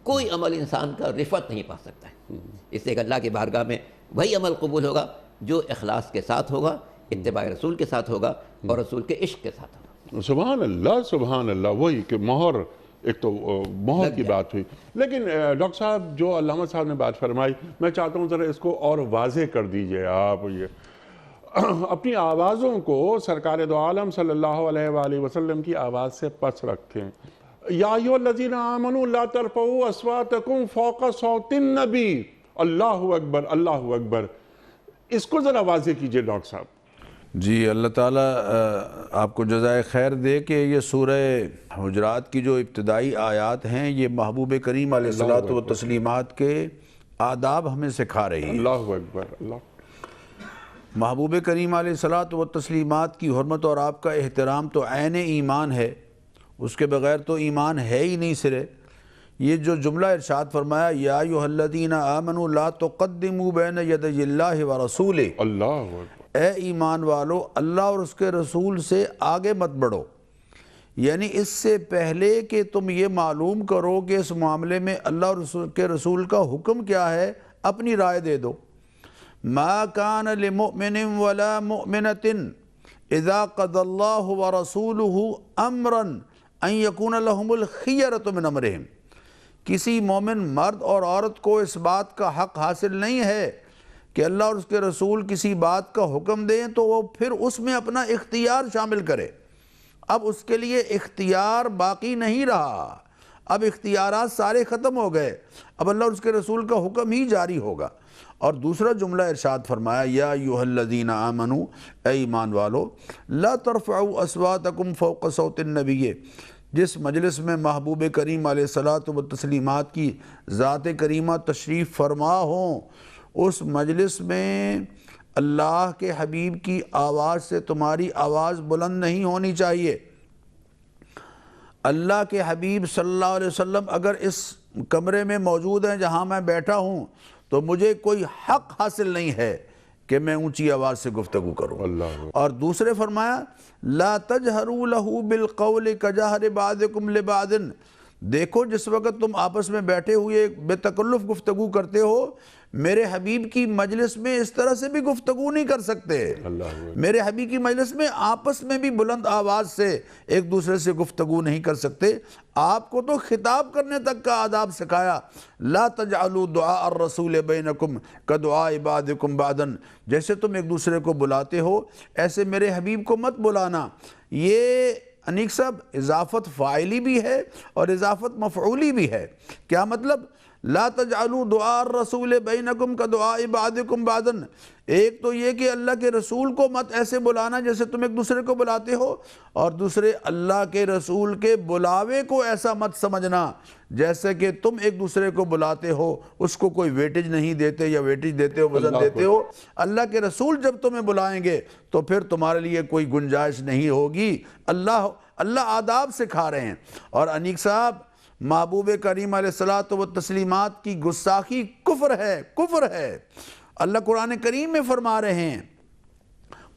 کوئی عمل انسان کا رفعت نہیں پا سکتا ہے۔ اس لیے کہ اللہ کی بارگاہ میں وہی عمل قبول ہوگا جو اخلاص کے ساتھ ہوگا، اتباع رسول کے ساتھ ہوگا، اور رسول کے عشق کے ساتھ ہوگا۔ سبحان اللہ، سبحان اللہ، وہی کہ مہر، ایک تو مہر کی بات ہوئی۔ لیکن ڈاکٹر صاحب، جو علامہ صاحب نے بات فرمائی، میں چاہتا ہوں ذرا اس کو اور واضح کر دیجئے آپ۔ یہ اپنی آوازوں کو سرکار دو عالم صلی اللہ علیہ وآلہ وسلم کی آواز سے پس رکھیں۔ یا ایھا الذین آمنوا لا ترفعوا اصواتکم فوق صوت النبی، اللہ اکبر، اللہ اکبر۔ اس کو ذرا واضح کیجئے ڈاکٹر صاحب۔ جی، اللہ تعالیٰ آپ کو جزائے خیر دے کہ یہ سورہ حجرات کی جو ابتدائی آیات ہیں، یہ محبوب کریم علیہ الصلوۃ والتسلیمات کے آداب ہمیں سکھا رہی ہیں۔ اللہ اکبر، اللہ۔ محبوب کریم علیہ الصلوۃ والتسلیمات کی حرمت اور آپ کا احترام تو عین ایمان ہے، اس کے بغیر تو ایمان ہے ہی نہیں سرے۔ یہ جو جملہ ارشاد فرمایا، یا ایھا الذین آمنوا لا تقدموا بین یدی اللہ ورسولہ، اللہ اکبر، اے ایمان والو، اللہ اور اس کے رسول سے آگے مت بڑھو، یعنی اس سے پہلے کہ تم یہ معلوم کرو کہ اس معاملے میں اللہ اور اس کے رسول کا حکم کیا ہے، اپنی رائے دے دو۔ ما کان لمؤمن ولا مؤمنۃ اذا قضى اللہ ورسولہ امرا ان یکون لہم الخیرۃ من امرہم، کسی مومن مرد اور عورت کو اس بات کا حق حاصل نہیں ہے کہ اللہ اور اس کے رسول کسی بات کا حکم دیں تو وہ پھر اس میں اپنا اختیار شامل کرے۔ اب اس کے لیے اختیار باقی نہیں رہا، اب اختیارات سارے ختم ہو گئے، اب اللہ اور اس کے رسول کا حکم ہی جاری ہوگا۔ اور دوسرا جملہ ارشاد فرمایا، یا ایھا الذین آمنوا، اے ایمان والو، لا ترفعوا اصواتکم فوق صوت النبی، جس مجلس میں محبوب کریم علیہ الصلوۃ والتسلیمات کی ذات کریمہ تشریف فرما ہوں، اس مجلس میں اللہ کے حبیب کی آواز سے تمہاری آواز بلند نہیں ہونی چاہیے۔ اللہ کے حبیب صلی اللہ علیہ وسلم اگر اس کمرے میں موجود ہیں جہاں میں بیٹھا ہوں، تو مجھے کوئی حق حاصل نہیں ہے کہ میں اونچی آواز سے گفتگو کروں۔ اور دوسرے فرمایا، لا تجہروا لہ بالقول کجہر بعضکم لبعض، دیکھو جس وقت تم آپس میں بیٹھے ہوئے بے تکلف گفتگو کرتے ہو، میرے حبیب کی مجلس میں اس طرح سے بھی گفتگو نہیں کر سکتے۔ میرے حبیب کی مجلس میں آپس میں بھی بلند آواز سے ایک دوسرے سے گفتگو نہیں کر سکتے۔ آپ کو تو خطاب کرنے تک کا آداب سکھایا، لا تجعلوا دعاء الرسول بینکم کدعاء بعضکم بعضا، جیسے تم ایک دوسرے کو بلاتے ہو ایسے میرے حبیب کو مت بلانا۔ یہ انیک صاحب اضافت فاعلی بھی ہے اور اضافت مفعولی بھی ہے۔ کیا مطلب؟ لا تجعلوا دعاء الرسول بینکم کدعاء بعضکم بعضا، ایک تو یہ کہ اللہ کے رسول کو مت ایسے بلانا جیسے تم ایک دوسرے کو بلاتے ہو، اور دوسرے اللہ کے رسول کے بلاوے کو ایسا مت سمجھنا جیسے کہ تم ایک دوسرے کو بلاتے ہو اس کو کوئی ویٹیج نہیں دیتے یا ویٹیج دیتے ہو وزن دیتے ہو۔ اللہ کے رسول جب تمہیں بلائیں گے تو پھر تمہارے لیے کوئی گنجائش نہیں ہوگی۔ اللہ آداب سکھا رہے ہیں۔ اور انیق صاحب، محبوب کریم علیہ الصلوۃ والتسلیمات کی گستاخی کفر ہے۔ اللہ قرآن کریم میں فرما رہے ہیں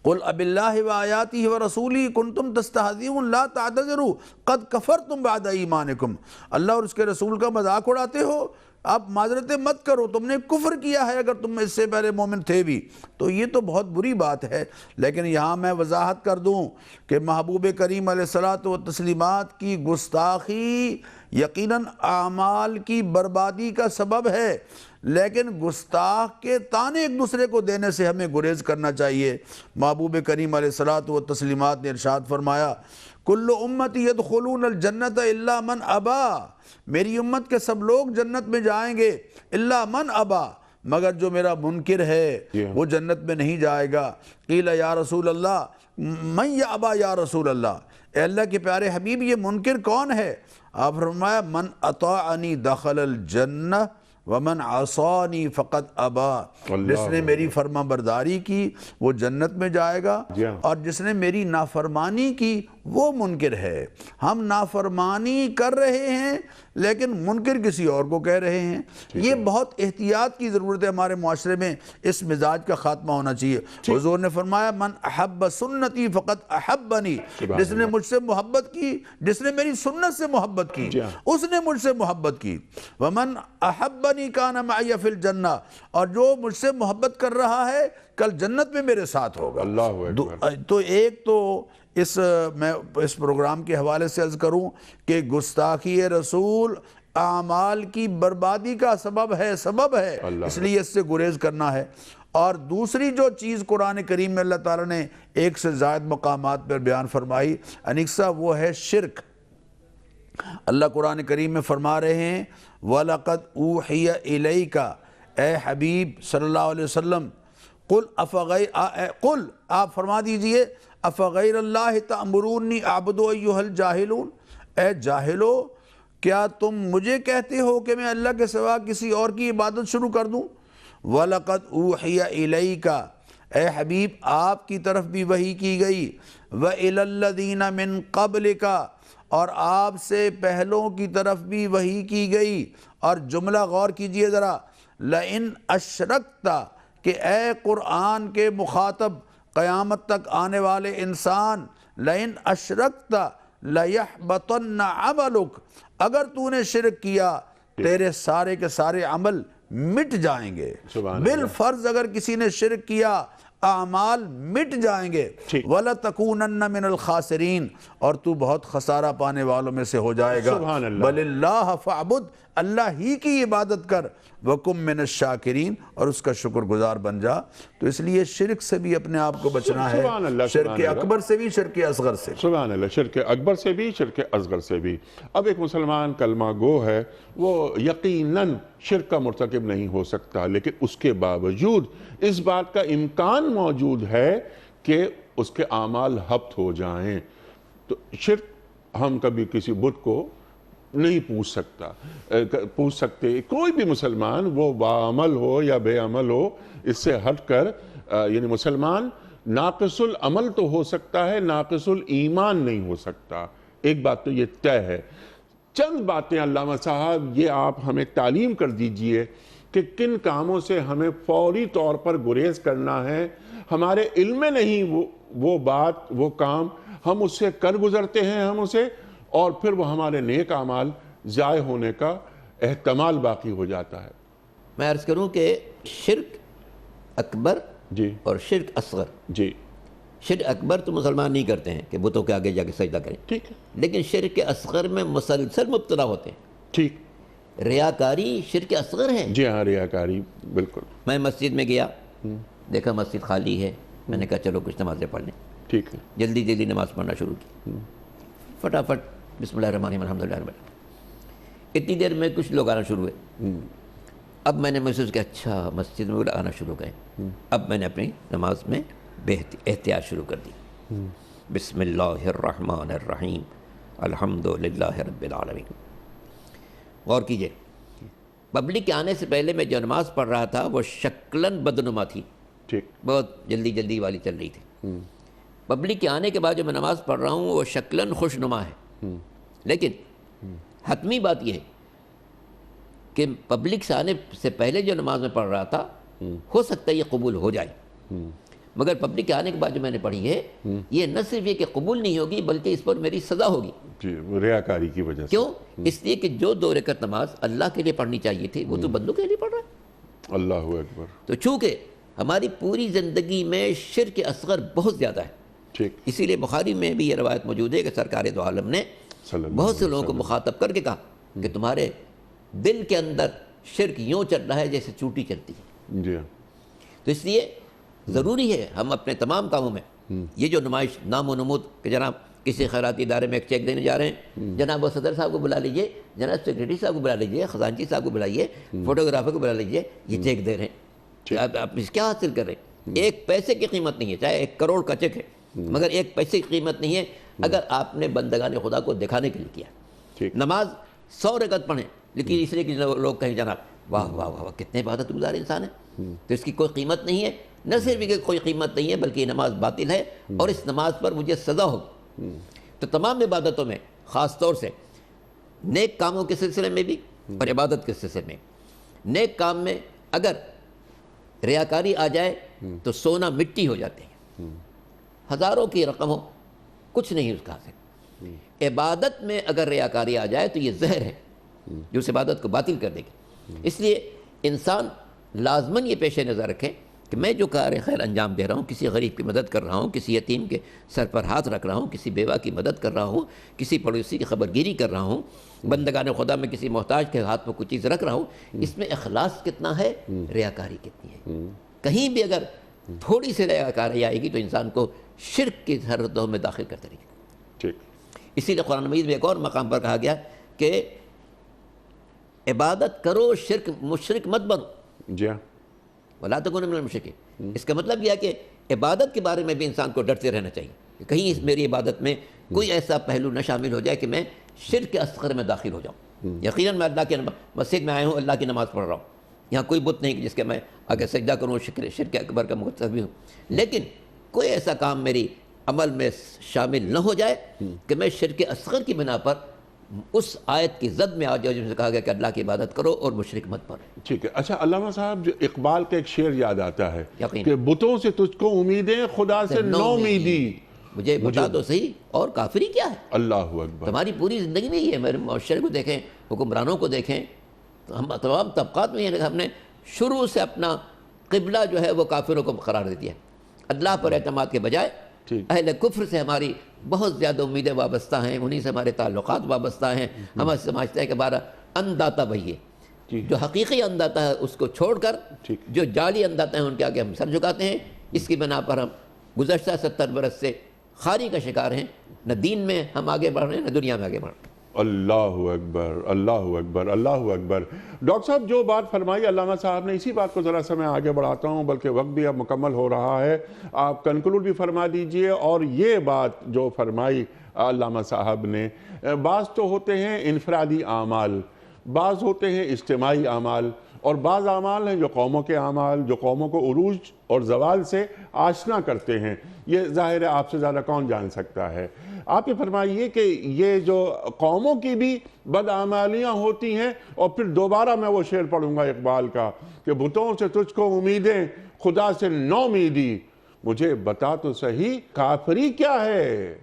قل اب اللہ وآیاتہ ورسولہ کنتم تستہزئون لا تعتذروا قد کفرتم بعد ایمانکم، اللہ اور اس کے رسول کا مذاق اڑاتے ہو، آپ معذرتیں مت کرو، تم نے کفر کیا ہے اگر تم اس سے پہلے مومن تھے بھی۔ تو یہ تو بہت بری بات ہے، لیکن یہاں میں وضاحت کر دوں کہ محبوب کریم علیہ الصلوۃ والتسلیمات کی گستاخی یقیناً اعمال کی بربادی کا سبب ہے، لیکن گستاخ کے طعنے ایک دوسرے کو دینے سے ہمیں گریز کرنا چاہیے۔ محبوب کریم علیہ الصلوۃ والتسلیمات نے ارشاد فرمایا کل امتی یدخلون الجنت الا من ابا، میری امت کے سب لوگ جنت میں جائیں گے الا من ابا، مگر جو میرا منکر ہے وہ جنت میں نہیں جائے گا۔ قیل یا رسول اللہ من یا ابا یا رسول اللہ، اے اللہ کے پیارے حبیب یہ منکر کون ہے؟ آپ فرمایا من اطاعنی دخل الجنہ ومن عصانی فقط ابا، جس نے میری فرما برداری کی وہ جنت میں جائے گا، اور جس نے میری نافرمانی کی وہ منکر ہے۔ ہم نافرمانی کر رہے ہیں لیکن منکر کسی اور کو کہہ رہے ہیں۔ یہ بہت احتیاط کی ضرورت ہے، ہمارے معاشرے میں اس مزاج کا خاتمہ ہونا چاہیے۔ حضور نے فرمایا من احب سنتی فقط احبنی، جس نے مجھ سے محبت کی، جس نے میری سنت سے محبت کی اس نے مجھ سے محبت کی۔ ومن احبنی کان معی فی الجنہ، اور جو مجھ سے محبت کر رہا ہے کل جنت میں میرے ساتھ ہوگا۔ اللہ اکبر۔ تو ایک تو میں اس پروگرام کے حوالے سے عرض کروں کہ گستاخی رسول اعمال کی بربادی کا سبب ہے، اس لیے اس سے گریز کرنا ہے۔ اور دوسری جو چیز قرآن کریم میں اللہ تعالیٰ نے ایک سے زائد مقامات پر بیان فرمائی انیق صاحب، وہ ہے شرک۔ اللہ قرآن کریم میں فرما رہے ہیں وَلَقَدْ أُوحِيَ إِلَيْكَ، اے حبیب صلی اللہ علیہ وسلم، قل آپ فرما دیجئے افغیر اللہ تأمرونی اعبد ایھا الجاہلون، اے جاہلو کیا تم مجھے کہتے ہو کہ میں اللہ کے سوا کسی اور کی عبادت شروع کر دوں؟ وَلَقَدْ أُوحِيَ إِلَيْكَ، اے حبیب آپ کی طرف بھی وحی کی گئی، وَإِلَى الَّذِينَ مِن قَبْلِكَ، اور آپ سے پہلوں کی طرف بھی وحی کی گئی۔ اور جملہ غور کیجئے ذرا، لَإِنْ أَشْرَكْتَ، کہ اے قرآن کے مخاطب قیامت تک آنے والے انسان، لَإِنْ أَشْرَكْتَ لَيَحْبَطَنَّ عَمَلُكَ، اگر تو نے شرک کیا تیرے سارے کے سارے عمل مٹ جائیں گے۔ بالفرض اگر کسی نے شرک کیا اعمال مٹ جائیں گے۔ وَلَتَكُونَنَّ مِنَ الْخَاسِرِينَ، اور تو بہت خسارہ پانے والوں میں سے ہو جائے گا۔ بَلِ اللَّهَ فَاعْبُدْ، اللہ ہی کی عبادت کر، وَكُمْ مِنَ الشَّاكِرِينَ، اور اس کا شکر گزار بن جا۔ تو اس لیے شرک سے بھی اپنے آپ کو بچنا ہے، شرک اکبر سے بھی، شرک اصغر سے۔ سبحان اللہ، شرک اکبر سے بھی، شرک اصغر سے بھی۔ اب ایک مسلمان کلمہ گو ہے، وہ یقیناً شرک کا مرتکب نہیں ہو سکتا، لیکن اس کے باوجود اس بات کا امکان موجود ہے کہ اس کے اعمال ہبط ہو جائیں۔ تو شرک ہم کبھی کسی بت کو نہیں پوچھ سکتے، کوئی بھی مسلمان وہ باعمل ہو یا بے عمل ہو، اس سے ہٹ کر یعنی مسلمان ناقص العمل تو ہو سکتا ہے، ناقص الایمان نہیں ہو سکتا۔ ایک بات تو یہ طے ہے۔ چند باتیں علامہ صاحب یہ آپ ہمیں تعلیم کر دیجئے کہ کن کاموں سے ہمیں فوری طور پر گریز کرنا ہے۔ ہمارے علم میں نہیں وہ بات، وہ کام، ہم اس سے کر گزرتے ہیں ہم اسے، اور پھر وہ ہمارے نیک اعمال ضائع ہونے کا احتمال باقی ہو جاتا ہے۔ میں عرض کروں کہ شرک اکبر اور شرک اصغر، شرک اکبر تو مسلمان نہیں کرتے ہیں کہ بتوں کے آگے جا کے سجدہ کریں، ٹھیک ہے، لیکن شرک اصغر میں مسلسل مبتلا ہوتے ہیں۔ ٹھیک، ریاکاری شرک اصغر ہے۔ جی ہاں، ریاکاری، بالکل۔ میں مسجد میں گیا، دیکھا مسجد خالی ہے، میں نے کہا چلو کچھ نمازیں پڑھ لیں، ٹھیک ہے، جلدی نماز پڑھنا شروع کی، فٹافٹ بسم اللہ الرحمن الرحیم الحمدللہ رب العالمین۔ اتنی دیر میں کچھ لوگ آنا شروع ہوئے، اب میں نے محسوس کیا اچھا مسجد میں آنا شروع کریں. اب میں نے اپنی نماز میں احتیاط شروع کر دی. بسم اللہ الرحمن الرحیم الحمد للہ رب العالمین. غور کیجئے، پبلک کے آنے سے پہلے میں جو نماز پڑھ رہا تھا وہ شکلاً بدنما تھی، ٹھیک، بہت جلدی جلدی والی چل رہی تھی. پبلک کے آنے کے بعد جو میں نماز پڑھ رہا ہوں وہ شکلاً خوش نما ہے، لیکن حتمی بات یہ ہے کہ پبلک سے آنے سے پہلے جو نماز میں پڑھ رہا تھا ہو سکتا ہے یہ قبول ہو جائے، مگر پبلک کے آنے کے بعد جو میں نے پڑھی ہے یہ نہ صرف یہ کہ قبول نہیں ہوگی بلکہ اس پر میری سزا ہوگی. جی، ریاکاری کی وجہ سے. کیوں؟ اس لیے کہ جو 2 رکعت نماز اللہ کے لیے پڑھنی چاہیے تھی وہ تو بندوں کے لیے پڑھ رہا ہے. اللہ اکبر. تو چونکہ ہماری پوری زندگی میں شرک اصغر بہت زیادہ ہے، ٹھیک، اسی لیے بخاری میں بھی یہ روایت موجود ہے کہ سرکار دو عالم نے صلی اللہ بہت سے لوگوں کو مخاطب کر کے کہا کہ تمہارے دل کے اندر شرک یوں چل رہا ہے جیسے چوٹی چلتی ہے. جی، تو اس لیے ضروری ہے ہم اپنے تمام کاموں میں یہ جو نمائش نام و نمود کہ جناب کسی خیراتی ادارے میں ایک چیک دینے جا رہے ہیں، جناب وہ صدر صاحب کو بلا لیجئے، جناب سیکریٹری صاحب کو بلا لیجئے، خزانچی صاحب کو بلائیے، فوٹوگرافر کو بلا لیجئے، یہ چیک دے رہے ہیں. آپ اس کیا حاصل کر رہے ہیں؟ 1 پیسے کی قیمت نہیں ہے، چاہے 1 کروڑ کا چیک ہے مگر 1 پیسے کی قیمت نہیں ہے اگر آپ نے بندگان خدا کو دکھانے کے لیے کیا. نماز 100 رکعت پڑھیں لیکن اس لیے کہ لوگ کہیں جناب واہ واہ واہ کتنے عبادت گزار انسان ہے، تو اس کی کوئی قیمت نہیں ہے. نہ صرف کہ کوئی قیمت نہیں ہے بلکہ یہ نماز باطل ہے اور اس نماز پر مجھے سزا ہوگی. تو تمام عبادتوں میں خاص طور سے نیک کاموں کے سلسلے میں بھی اور عبادت کے سلسلے میں، نیک کام میں اگر ریاکاری آ جائے تو سونا مٹی ہو جاتے ہیں، ہزاروں کی رقم ہو کچھ نہیں اس کا حاصل. عبادت میں اگر ریاکاری آ جائے تو یہ زہر ہے جو اس عبادت کو باطل کر دے گی. اس لیے انسان لازماً یہ پیش نظر رکھے کہ میں جو کار خیر انجام دے رہا ہوں، کسی غریب کی مدد کر رہا ہوں، کسی یتیم کے سر پر ہاتھ رکھ رہا ہوں، کسی بیوہ کی مدد کر رہا ہوں، کسی پڑوسی کی خبرگیری کر رہا ہوں، بندگان خدا میں کسی محتاج کے ہاتھ پر کوئی چیز رکھ رہا ہوں، اس میں اخلاص کتنا ہے، ریاکاری کتنی ہے. کہیں بھی اگر تھوڑی سی ریاکاری آئے گی تو انسان کو شرک کی سرحدوں میں داخل کرتے رہے گی. اسی لیے قرآن مجید میں ایک اور مقام پر کہا گیا کہ عبادت کرو مشرک مت بنو. جی ہاں، وَلَا تَكُونُوا مِنَ الْمُشْرِكِينَ. اس کا مطلب یہ ہے کہ عبادت کے بارے میں بھی انسان کو ڈرتے رہنا چاہیے کہ کہیں اس میری عبادت میں کوئی ایسا پہلو نہ شامل ہو جائے کہ میں شرک اصغر میں داخل ہو جاؤں. یقیناً میں اللہ کی مسجد میں آیا ہوں، اللہ کی نماز پڑھ رہا ہوں، یہاں کوئی بت نہیں کہ جس کے میں آگے سجدہ کروں، شرک اکبر کا مرتکب ہوں، لیکن کوئی ایسا کام میری عمل میں شامل نہ ہو جائے کہ میں شرک اصغر کی بنا پر اس آیت کی زد میں آ جاؤ جس میں کہا گیا کہ اللہ کی عبادت کرو اور مشرک مت بنو. ٹھیک ہے. اچھا علامہ صاحب، جو اقبال کا ایک شعر یاد آتا ہے یقین کہ بتوں سے تجھ کو امیدیں، خدا سے نو امیدی. مجھے بتا دو صحیح اور کافری کیا ہے. اللہ اکبر. ہماری پوری زندگی میں یہ ہے. میرے معاشرے کو دیکھیں، حکمرانوں کو دیکھیں، ہم تمام طبقات میں ہم نے شروع سے اپنا قبلہ جو ہے وہ کافروں کو قرار دے دیا. اللہ پر اعتماد کے بجائے اہل کفر سے ہماری بہت زیادہ امیدیں وابستہ ہیں، انہی سے ہمارے تعلقات وابستہ ہیں. ہم سمجھتے ہیں کہ ہمارا انداتا وہی ہے، جو حقیقی انداتا ہے اس کو چھوڑ کر جو جعلی انداتا ہے ان کے آگے ہم سر جھکاتے ہیں. اس کی بنا پر ہم گزشتہ 70 برس سے خاری کا شکار ہیں. نہ دین میں ہم آگے بڑھ رہے ہیں نہ دنیا میں آگے بڑھ رہے ہیں. اللہ اکبر، اللہ اکبر، اللہ اکبر. ڈاکٹر صاحب جو بات فرمائی علامہ صاحب نے، اسی بات کو ذرا سا میں آگے بڑھاتا ہوں، بلکہ وقت بھی اب مکمل ہو رہا ہے. آپ کنکلوڈ بھی فرما دیجئے. اور یہ بات جو فرمائی علامہ صاحب نے، بعض تو ہوتے ہیں انفرادی اعمال، بعض ہوتے ہیں اجتماعی اعمال، اور بعض اعمال ہیں جو قوموں کے اعمال، جو قوموں کو عروج اور زوال سے آشنا کرتے ہیں. یہ ظاہر ہے آپ سے زیادہ کون جان سکتا ہے. آپ یہ فرمائیے کہ یہ جو قوموں کی بھی بدعمالیاں ہوتی ہیں، اور پھر دوبارہ میں وہ شعر پڑھوں گا اقبال کا کہ بتوں سے تجھ کو امیدیں، خدا سے نو امیدی. مجھے بتا تو صحیح کافری کیا ہے.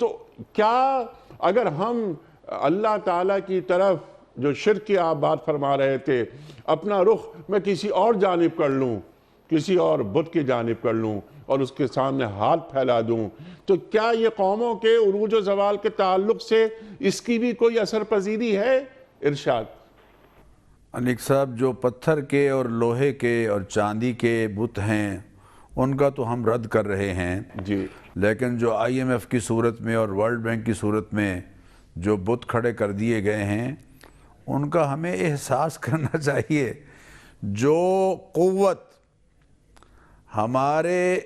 تو کیا اگر ہم اللہ تعالیٰ کی طرف جو شرک کی آپ بات فرما رہے تھے، اپنا رخ میں کسی اور جانب کر لوں، کسی اور بت کی جانب کر لوں اور اس کے سامنے ہاتھ پھیلا دوں، تو کیا یہ قوموں کے عروج و زوال کے تعلق سے اس کی بھی کوئی اثر پذیری ہے؟ ارشاد. انیک صاحب، جو پتھر کے اور لوہے کے اور چاندی کے بت ہیں ان کا تو ہم رد کر رہے ہیں جی، لیکن جو IMF کی صورت میں اور ورلڈ بینک کی صورت میں جو بت کھڑے کر دیے گئے ہیں ان کا ہمیں احساس کرنا چاہیے جو قوت ہمارے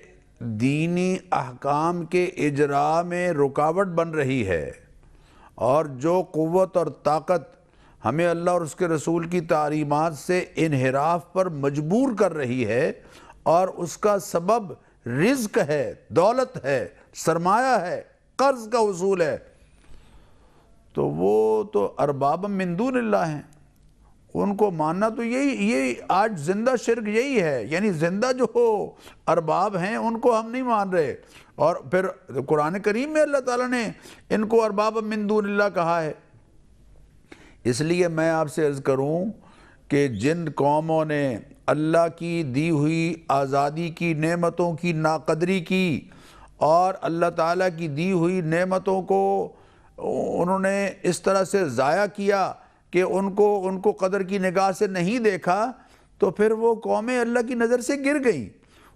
دینی احکام کے اجراء میں رکاوٹ بن رہی ہے، اور جو قوت اور طاقت ہمیں اللہ اور اس کے رسول کی تعلیمات سے انحراف پر مجبور کر رہی ہے، اور اس کا سبب رزق ہے، دولت ہے، سرمایہ ہے، قرض کا حصول ہے، تو وہ تو ارباب من دون اللہ ہیں۔ ان کو ماننا تو یہی آج زندہ شرک یہی ہے، یعنی زندہ جو ارباب ہیں ان کو ہم نہیں مان رہے، اور پھر قرآن کریم میں اللہ تعالیٰ نے ان کو ارباب من دون اللہ کہا ہے۔ اس لیے میں آپ سے عرض کروں کہ جن قوموں نے اللہ کی دی ہوئی آزادی کی نعمتوں کی ناقدری کی، اور اللہ تعالیٰ کی دی ہوئی نعمتوں کو انہوں نے اس طرح سے ضائع کیا کہ ان کو قدر کی نگاہ سے نہیں دیکھا، تو پھر وہ قومیں اللہ کی نظر سے گر گئیں۔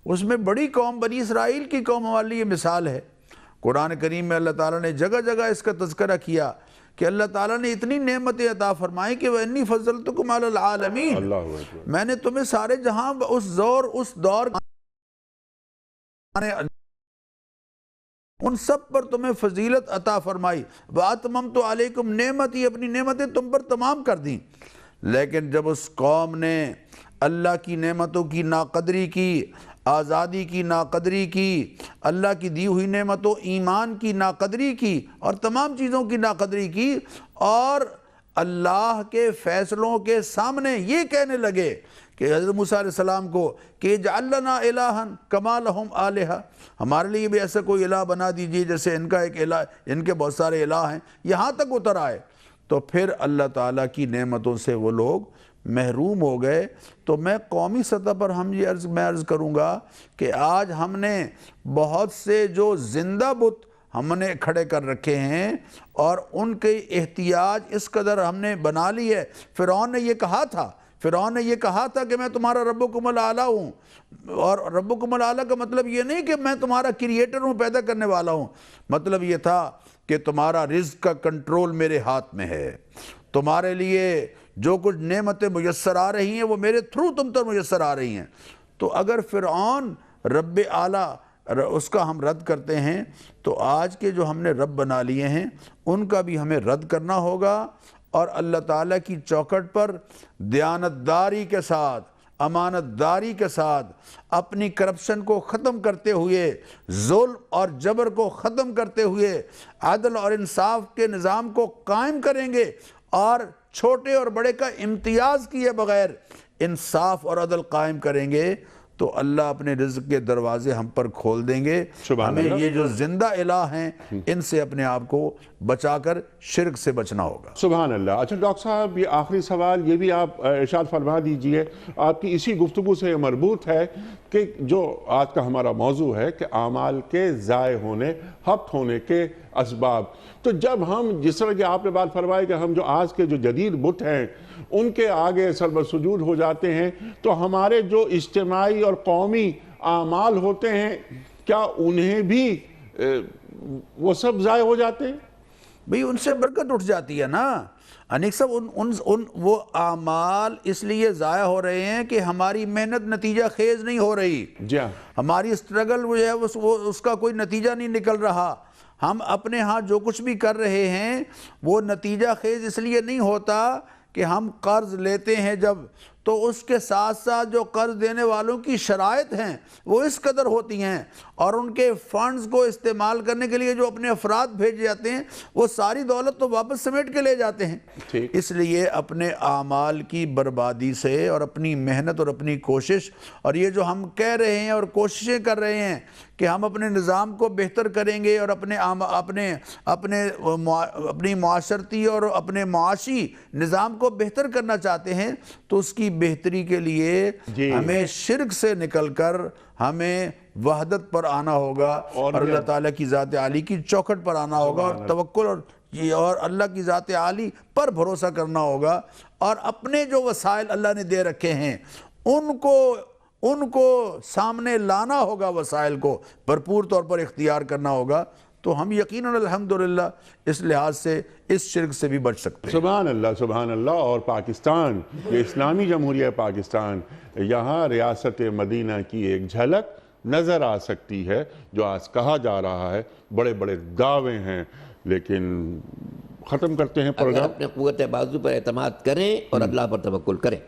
اس میں بڑی قوم بنی اسرائیل کی قوم ہمارے لیے مثال ہے۔ قرآن کریم میں اللہ تعالیٰ نے جگہ جگہ اس کا تذکرہ کیا کہ اللہ تعالیٰ نے اتنی نعمتیں عطا فرمائی کہ وَإِنِّي فَضَّلْتُكُمْ عَلَى الْعَالَمِينَ، اللہ اکبر۔ میں نے تمہیں سارے جہاں اس دور ان سب پر تمہیں فضیلت عطا فرمائی، وَأَتْمَمْتُ عَلَيْكُمْ نعمتی، اپنی نعمتیں تم پر تمام کر دیں۔ لیکن جب اس قوم نے اللہ کی نعمتوں کی ناقدری کی، آزادی کی ناقدری کی، اللہ کی دی ہوئی نعمتوں ایمان کی ناقدری کی، اور تمام چیزوں کی ناقدری کی، اور اللہ کے فیصلوں کے سامنے یہ کہنے لگے کہ حضرت موسیٰ علیہ السلام کو کہ اجعل لنا الہا کما لہم آلہہ، ہمارے لیے بھی ایسا کوئی الہ بنا دیجئے جیسے ان کا ایک الہ، ان کے بہت سارے الہ ہیں، یہاں تک اتر آئے۔ تو پھر اللہ تعالیٰ کی نعمتوں سے وہ لوگ محروم ہو گئے۔ تو میں قومی سطح پر میں عرض کروں گا کہ آج ہم نے بہت سے جو زندہ بت ہم نے کھڑے کر رکھے ہیں، اور ان کے احتیاج اس قدر ہم نے بنا لی ہے۔ فرعون نے یہ کہا تھا کہ میں تمہارا ربکم الاعلیٰ ہوں، اور ربکم الاعلیٰ کا مطلب یہ نہیں کہ میں تمہارا کریٹر ہوں، پیدا کرنے والا ہوں، مطلب یہ تھا کہ تمہارا رزق کا کنٹرول میرے ہاتھ میں ہے، تمہارے لیے جو کچھ نعمتیں میسر آ رہی ہیں وہ میرے تھرو تم تک میسر آ رہی ہیں۔ تو اگر فرعون رب اعلیٰ اس کا ہم رد کرتے ہیں، تو آج کے جو ہم نے رب بنا لیے ہیں ان کا بھی ہمیں رد کرنا ہوگا، اور اللہ تعالیٰ کی چوکھٹ پر دیانتداری کے ساتھ، امانت داری کے ساتھ، اپنی کرپشن کو ختم کرتے ہوئے، ظلم اور جبر کو ختم کرتے ہوئے، عدل اور انصاف کے نظام کو قائم کریں گے، اور چھوٹے اور بڑے کا امتیاز کیے بغیر انصاف اور عدل قائم کریں گے، تو اللہ اپنے رزق کے دروازے ہم پر کھول دیں گے۔ سبحان ہمیں اللہ۔ یہ جو زندہ الہ ہیں ان سے اپنے آپ کو بچا کر شرک سے بچنا ہوگا۔ سبحان اللہ۔ اچھا ڈاکٹر صاحب، یہ آخری سوال یہ بھی آپ ارشاد فرما دیجئے، آپ کی اسی گفتگو سے یہ مربوط ہے کہ جو آج کا ہمارا موضوع ہے کہ اعمال کے ضائع ہونے، حبط ہونے کے اسباب، تو جب ہم جس طرح کہ آپ نے بات فرمائی کہ ہم جو آج کے جو جدید بت ہیں ان کے آگے سر سجود ہو جاتے ہیں، تو ہمارے جو اجتماعی اور قومی اعمال ہوتے ہیں کیا انہیں بھی وہ سب ضائع ہو جاتے ہیں؟ بھئی ان سے برکت اٹھ جاتی ہے نا۔ انیک صاحب، وہ اعمال اس لیے ضائع ہو رہے ہیں کہ ہماری محنت نتیجہ خیز نہیں ہو رہی، جی ہاں، ہماری اسٹرگل وہ ہے اس کا کوئی نتیجہ نہیں نکل رہا۔ ہم اپنے ہاں جو کچھ بھی کر رہے ہیں وہ نتیجہ خیز اس لیے نہیں ہوتا کہ ہم قرض لیتے ہیں جب، تو اس کے ساتھ ساتھ جو قرض دینے والوں کی شرائط ہیں وہ اس قدر ہوتی ہیں، اور ان کے فنڈز کو استعمال کرنے کے لیے جو اپنے افراد بھیج جاتے ہیں وہ ساری دولت تو واپس سمیٹ کے لے جاتے ہیں۔ اس لیے اپنے اعمال کی بربادی سے، اور اپنی محنت اور اپنی کوشش، اور یہ جو ہم کہہ رہے ہیں اور کوششیں کر رہے ہیں کہ ہم اپنے نظام کو بہتر کریں گے اور اپنی معاشرتی اور اپنے معاشی نظام کو بہتر کرنا چاہتے ہیں، تو اس کی بہتری کے لیے ہمیں شرک سے نکل کر ہمیں وحدت پر آنا ہوگا، اور اللہ تعالیٰ کی ذات عالی کی چوکھٹ پر آنا ہوگا، اور توکل اور اللہ کی ذات عالی پر بھروسہ کرنا ہوگا، اور اپنے جو وسائل اللہ نے دے رکھے ہیں ان کو سامنے لانا ہوگا، وسائل کو بھرپور طور پر اختیار کرنا ہوگا، تو ہم یقیناً الحمدللہ اس لحاظ سے اس شرک سے بھی بچ سکتے ہیں۔ سبحان اللہ۔ اور پاکستان، یہ اسلامی جمہوریہ پاکستان، یہاں ریاست مدینہ کی ایک جھلک نظر آ سکتی ہے۔ جو آج کہا جا رہا ہے، بڑے بڑے دعوے ہیں، لیکن ختم کرتے ہیں اگر پروگرام۔ اپنے قوت بازو پر اعتماد کریں اور اللہ پر توکل کریں،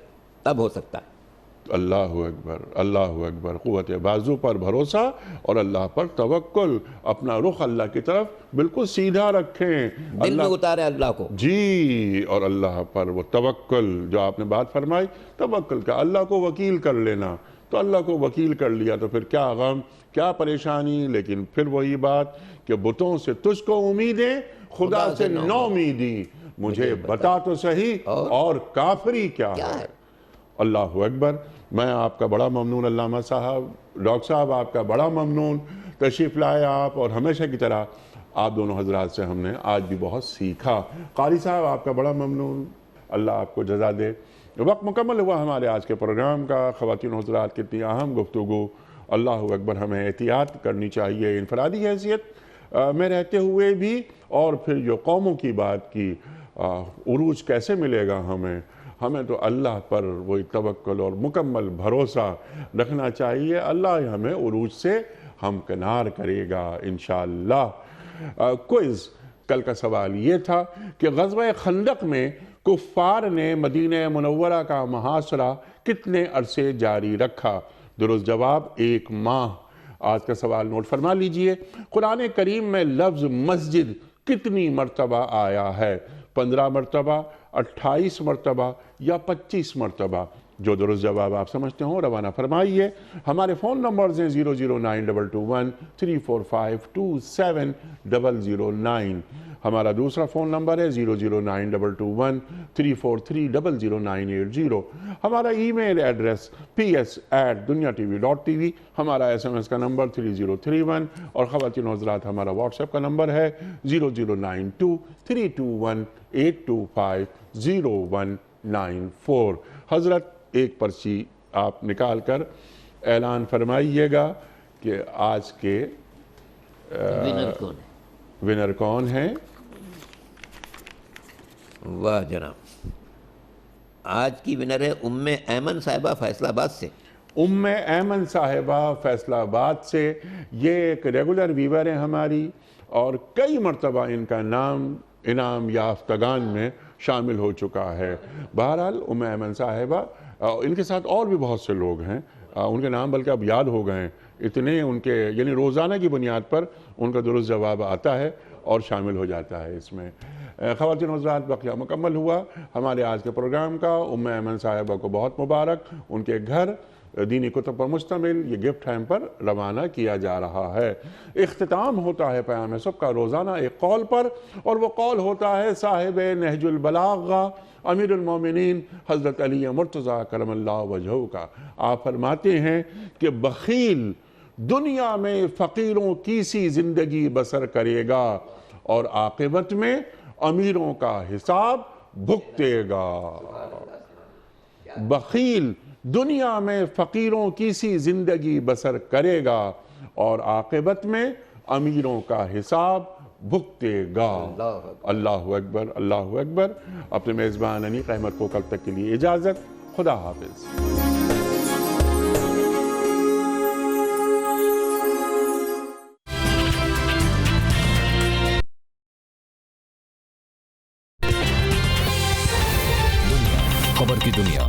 تب ہو سکتا ہے۔ اللہ اکبر، اللہ اکبر۔ قوت بازو پر بھروسہ اور اللہ پر توکل، اپنا رخ اللہ کی طرف بالکل سیدھا رکھیں، دل میں اتارے اللہ کو، جی، اور اللہ پر وہ توکل جو آپ نے بات فرمائی، توکل کا، اللہ کو وکیل کر لینا۔ تو اللہ کو وکیل کر لیا تو پھر کیا غم، کیا پریشانی۔ لیکن پھر وہی بات کہ بتوں سے تجھ کو امیدیں، خدا سے نو امیدی، مجھے بتا تو صحیح اور کافری کیا ہے۔ اللہ اکبر۔ میں آپ کا بڑا ممنون علامہ صاحب، ڈاکٹر صاحب آپ کا بڑا ممنون، تشریف لائے آپ، اور ہمیشہ کی طرح آپ دونوں حضرات سے ہم نے آج بھی بہت سیکھا۔ قاری صاحب آپ کا بڑا ممنون، اللہ آپ کو جزا دے۔ وقت مکمل ہوا ہمارے آج کے پروگرام کا۔ خواتین و حضرات کی اتنی اہم گفتگو، اللہ اکبر۔ ہمیں احتیاط کرنی چاہیے انفرادی حیثیت میں رہتے ہوئے بھی، اور پھر جو قوموں کی بات کی، عروج کیسے ملے گا ہمیں تو اللہ پر وہی توکل اور مکمل بھروسہ رکھنا چاہیے۔ اللہ ہمیں عروج سے ہمکنار کرے گا انشاءاللہ۔ کوئز کل کا سوال یہ تھا کہ غزوہ خندق میں کفار نے مدینہ منورہ کا محاصرہ کتنے عرصے جاری رکھا؟ درست جواب 1 ماہ۔ آج کا سوال نوٹ فرما لیجئے۔ قرآن کریم میں لفظ مسجد کتنی مرتبہ آیا ہے؟ 15 مرتبہ، 28 مرتبہ یا 25 مرتبہ؟ جو درست جواب آپ سمجھتے ہوں روانہ فرمائیے۔ ہمارے فون نمبرز ہیں 00922 345 27009۔ ہمارا دوسرا فون نمبر ہے 00922 343 00980۔ ہمارا ای میل ایڈریس ps@dunyatv.tv۔ ہمارا SMS کا نمبر 3031، اور خواتین و حضرات ہمارا واٹس ایپ کا نمبر ہے 0092 321 825 0194۔ حضرت ایک پرچی آپ نکال کر اعلان فرمائیے گا کہ آج کے ونر کون ہیں؟ واہ جناب، آج کی ونر ہے ام ایمن صاحبہ فیصل آباد سے۔ ام ایمن صاحبہ فیصل آباد سے، یہ ایک ریگولر ویور ہیں ہماری، اور کئی مرتبہ ان کا نام انعام یافتگان میں شامل ہو چکا ہے۔ بہرحال ام ایمن صاحبہ، ان کے ساتھ اور بھی بہت سے لوگ ہیں، ان کے نام بلکہ اب یاد ہو گئے ہیں، اتنے ان کے، یعنی روزانہ کی بنیاد پر ان کا درست جواب آتا ہے اور شامل ہو جاتا ہے اس میں۔ خواتین و حضرات، بقیہ مکمل ہوا ہمارے آج کے پروگرام کا۔ ام ایمن صاحبہ کو بہت مبارک، ان کے گھر دینی کتب پر مشتمل یہ گفٹ ہیمپر روانہ کیا جا رہا ہے۔ اختتام ہوتا ہے پیام صبح کا روزانہ ایک قول پر، اور وہ قول ہوتا ہے صاحب نہج البلاغہ امیر المومنین حضرت علی مرتضیٰ کرم اللہ وجہہ کا۔ آپ فرماتے ہیں کہ بخیل دنیا میں فقیروں کی سی زندگی بسر کرے گا، اور عاقبت میں امیروں کا حساب بھگتے گا۔ بخیل دنیا میں فقیروں کی سی زندگی بسر کرے گا، اور عاقبت میں امیروں کا حساب بھگتے گا۔ اللہ اکبر، اللہ اکبر۔ اپنے میزبان انیق احمد کو کل تک کے لیے اجازت۔ خدا حافظ۔ خبر کی دنیا